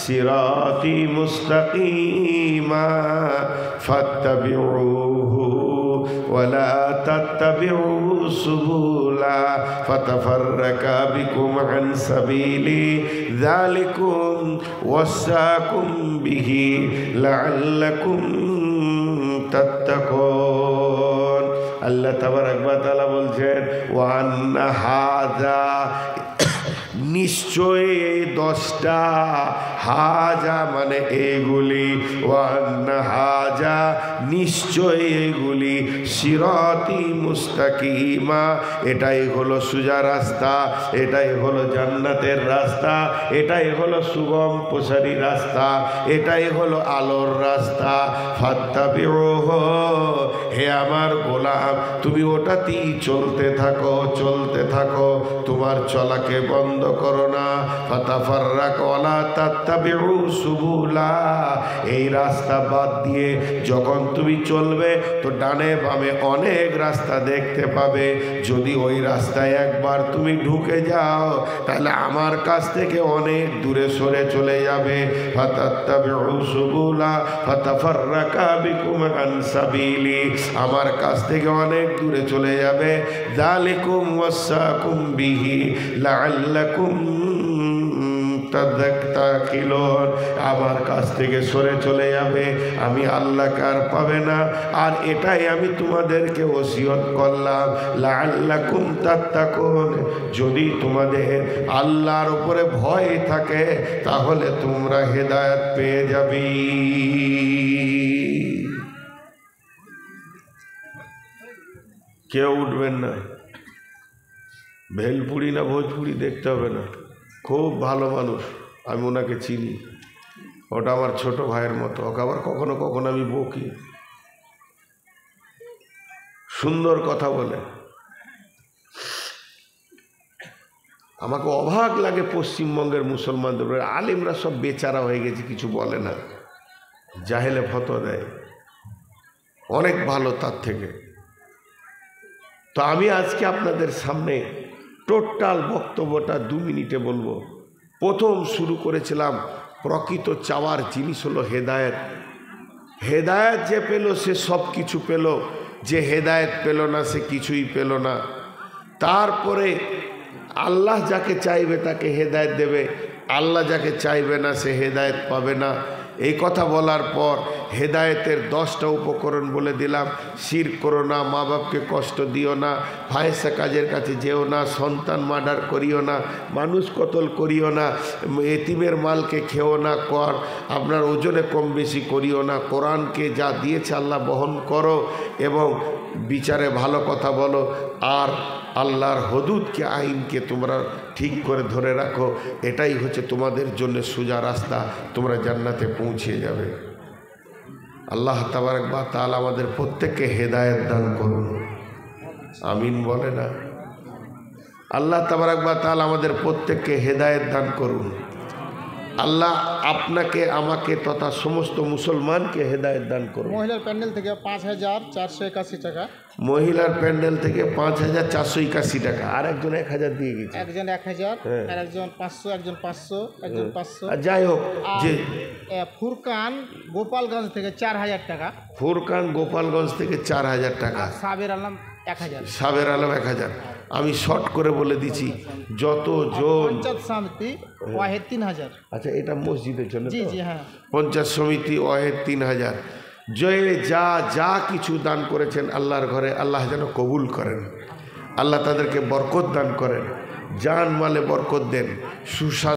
সিরাতি মুস্তাকিমা ফাত্তাবিউহু ওয়া লা তাত্তাবিউ সুবুলা ফাতাফাররাকা বিকুম আন সাবিলি যালিকুম ওয়াসাকুম বিহি লাআল্লাকুম তাত্তাকুন। আল্লাহ তাবারাক ওয়া তাআলা বলছেন ওয়া আন্না হাযা, নিশ্চয় এই 10টা, হাজা মানে এগুলি, ওয়া আন্না হাজা নিশ্চয় এগুলি, সিরাতি মুস্তাকিমা এটাই হলো সোজা রাস্তা, এটাই হলো জান্নাতের রাস্তা, এটাই হলো সুগম প্রসারী রাস্তা, এটাই হলো আলোর রাস্তা। ফাত্তাবিউহু, হে আমার গোলাম তুমি ওটাতেই চলতে থাকো, চলতে থাকো, তোমার চলাকে বন্ধ করো না। ফাতাফাররাকা ওয়ালা তাত্তাবিউ সুবুলা, এই রাস্তা বাদ দিয়ে যখন তুমি চলবে তো ডানে বামে অনেক রাস্তা দেখতে পাবে। যদি ওই রাস্তায় একবার তুমি ঢুকে যাও তাহলে আমার কাছ থেকে অনেক দূরে সরে চলে যাবে। ফাতাত্তাবিউ সুবুলা ফাতাফাররাকা বিকুম আন সাবিলি, আমার কাছ থেকে অনেক দূরে চলে যাবে। যালিকুম ওয়াসাকুম বিহি লাআল্লাকুম তাকিলুন, আমার কাছ থেকে সরে চলে যাবে, আমি আল্লাহকে আর পাবে না। আর এটাই আমি তোমাদেরকে ওসিয়ত করলাম, লাআল্লাকুম তাত্তাকুন, যদি তোমাদের আল্লাহর উপরে ভয় থাকে তাহলে তোমরা হেদায়েত পেয়ে যাবে। কেউ উঠবেন না, ভেলপুরি না ভোজপুরি দেখতে হবে না, খুব ভালো মানুষ, আমি ওনাকে চিনি, ওটা আমার ছোট ভাইয়ের মতো। ওকে আবার কখনো কখনো আমি বকি, সুন্দর কথা বলে। আমাকে অবাক লাগে পশ্চিমবঙ্গের মুসলমানদের, আলিমরা সব বেচারা হয়ে গেছে, কিছু বলে না, জাহেলে ফতোয়া দেয়, অনেক ভালো তার থেকে। তো আমি আজকে আপনাদের সামনে টোটাল বক্তব্যটা 2 মিনিটে বলবো। প্রথম শুরু করেছিলাম, প্রকৃত চাওয়ার জিনিস হলো হেদায়েত। হেদায়েত যে পেল সে সব কিছু পেল, যে হেদায়েত পেল না সে কিছুই পেল না। তারপরে আল্লাহ যাকে চাইবে তাকে হেদায়েত দেবে, আল্লাহ যাকে চাইবে না সে হেদায়েত পাবে না। এই কথা বলার পর হেদায়েতের 10টা উপকরণ বলে দিলাম। শিরক করো না, মা বাপকে কষ্ট দিও না, ফাহেসা কাজের কাছে যেও না, সন্তান মার্ডার করিও না, মানুষ কতল করিও না, এতিমের মালকে খেও না, কর আপনার ওজনে কম বেশি করিও না, কোরআনকে যা দিয়েছে আল্লাহ বহন করো এবং বিচারে ভালো কথা বলো, আর আল্লাহর হদুদকে আইনকে তোমরা ঠিক করে ধরে রাখো। এটাই হচ্ছে তোমাদের জন্য সোজা রাস্তা, তোমরা জান্নাতে পৌঁছে যাবে। আল্লাহ তাবারক ওয়া তাআলা আমাদের প্রত্যেককে হেদায়েত দান করুন, আমিন বলে না। আল্লাহ তাবারক ওয়া তাআলা আমাদের প্রত্যেককে হেদায়েত দান করুন। আল্লাহ আপনাকে আমাকে তথা সমস্ত মুসলমানকে হেদায়েত দান করুন। মহিলার প্যান্ডেল থেকে ৫,৪৮১ টাকা, মহিলার প্যান্ডেল থেকে ৫,৪৮১ টাকা, আর একজন ১,০০০ দিয়ে গেছে, একজন ১,০০০, আর একজন ৫০০, একজন ৫০০, একজন ৫০০। যাই হোক, যে ফুরকান গোপালগঞ্জ থেকে ৪,০০০ টাকা, ফুরকান গোপালগঞ্জ থেকে ৪,০০০ টাকা, সাবের আলম ১,০০০, সাবের আলম ১,০০০। আমি শর্ট করে বলে দিচ্ছি, যতজন পঞ্চায়েত সমিতি ওয়াহেদ ৩,০০০। আচ্ছা, এটা মসজিদের জন্য? জি জি হ্যাঁ। পঞ্চায়েত সমিতি ওয়াহেদ ৩,০০০। জয়ে যা কিছু দান করেছেন আল্লাহর ঘরে, আল্লাহ যেন কবুল করেন, আল্লাহ তাদেরকে বরকত দান করেন, জান মালে বরকত দেন, সুস্বাস্থ্য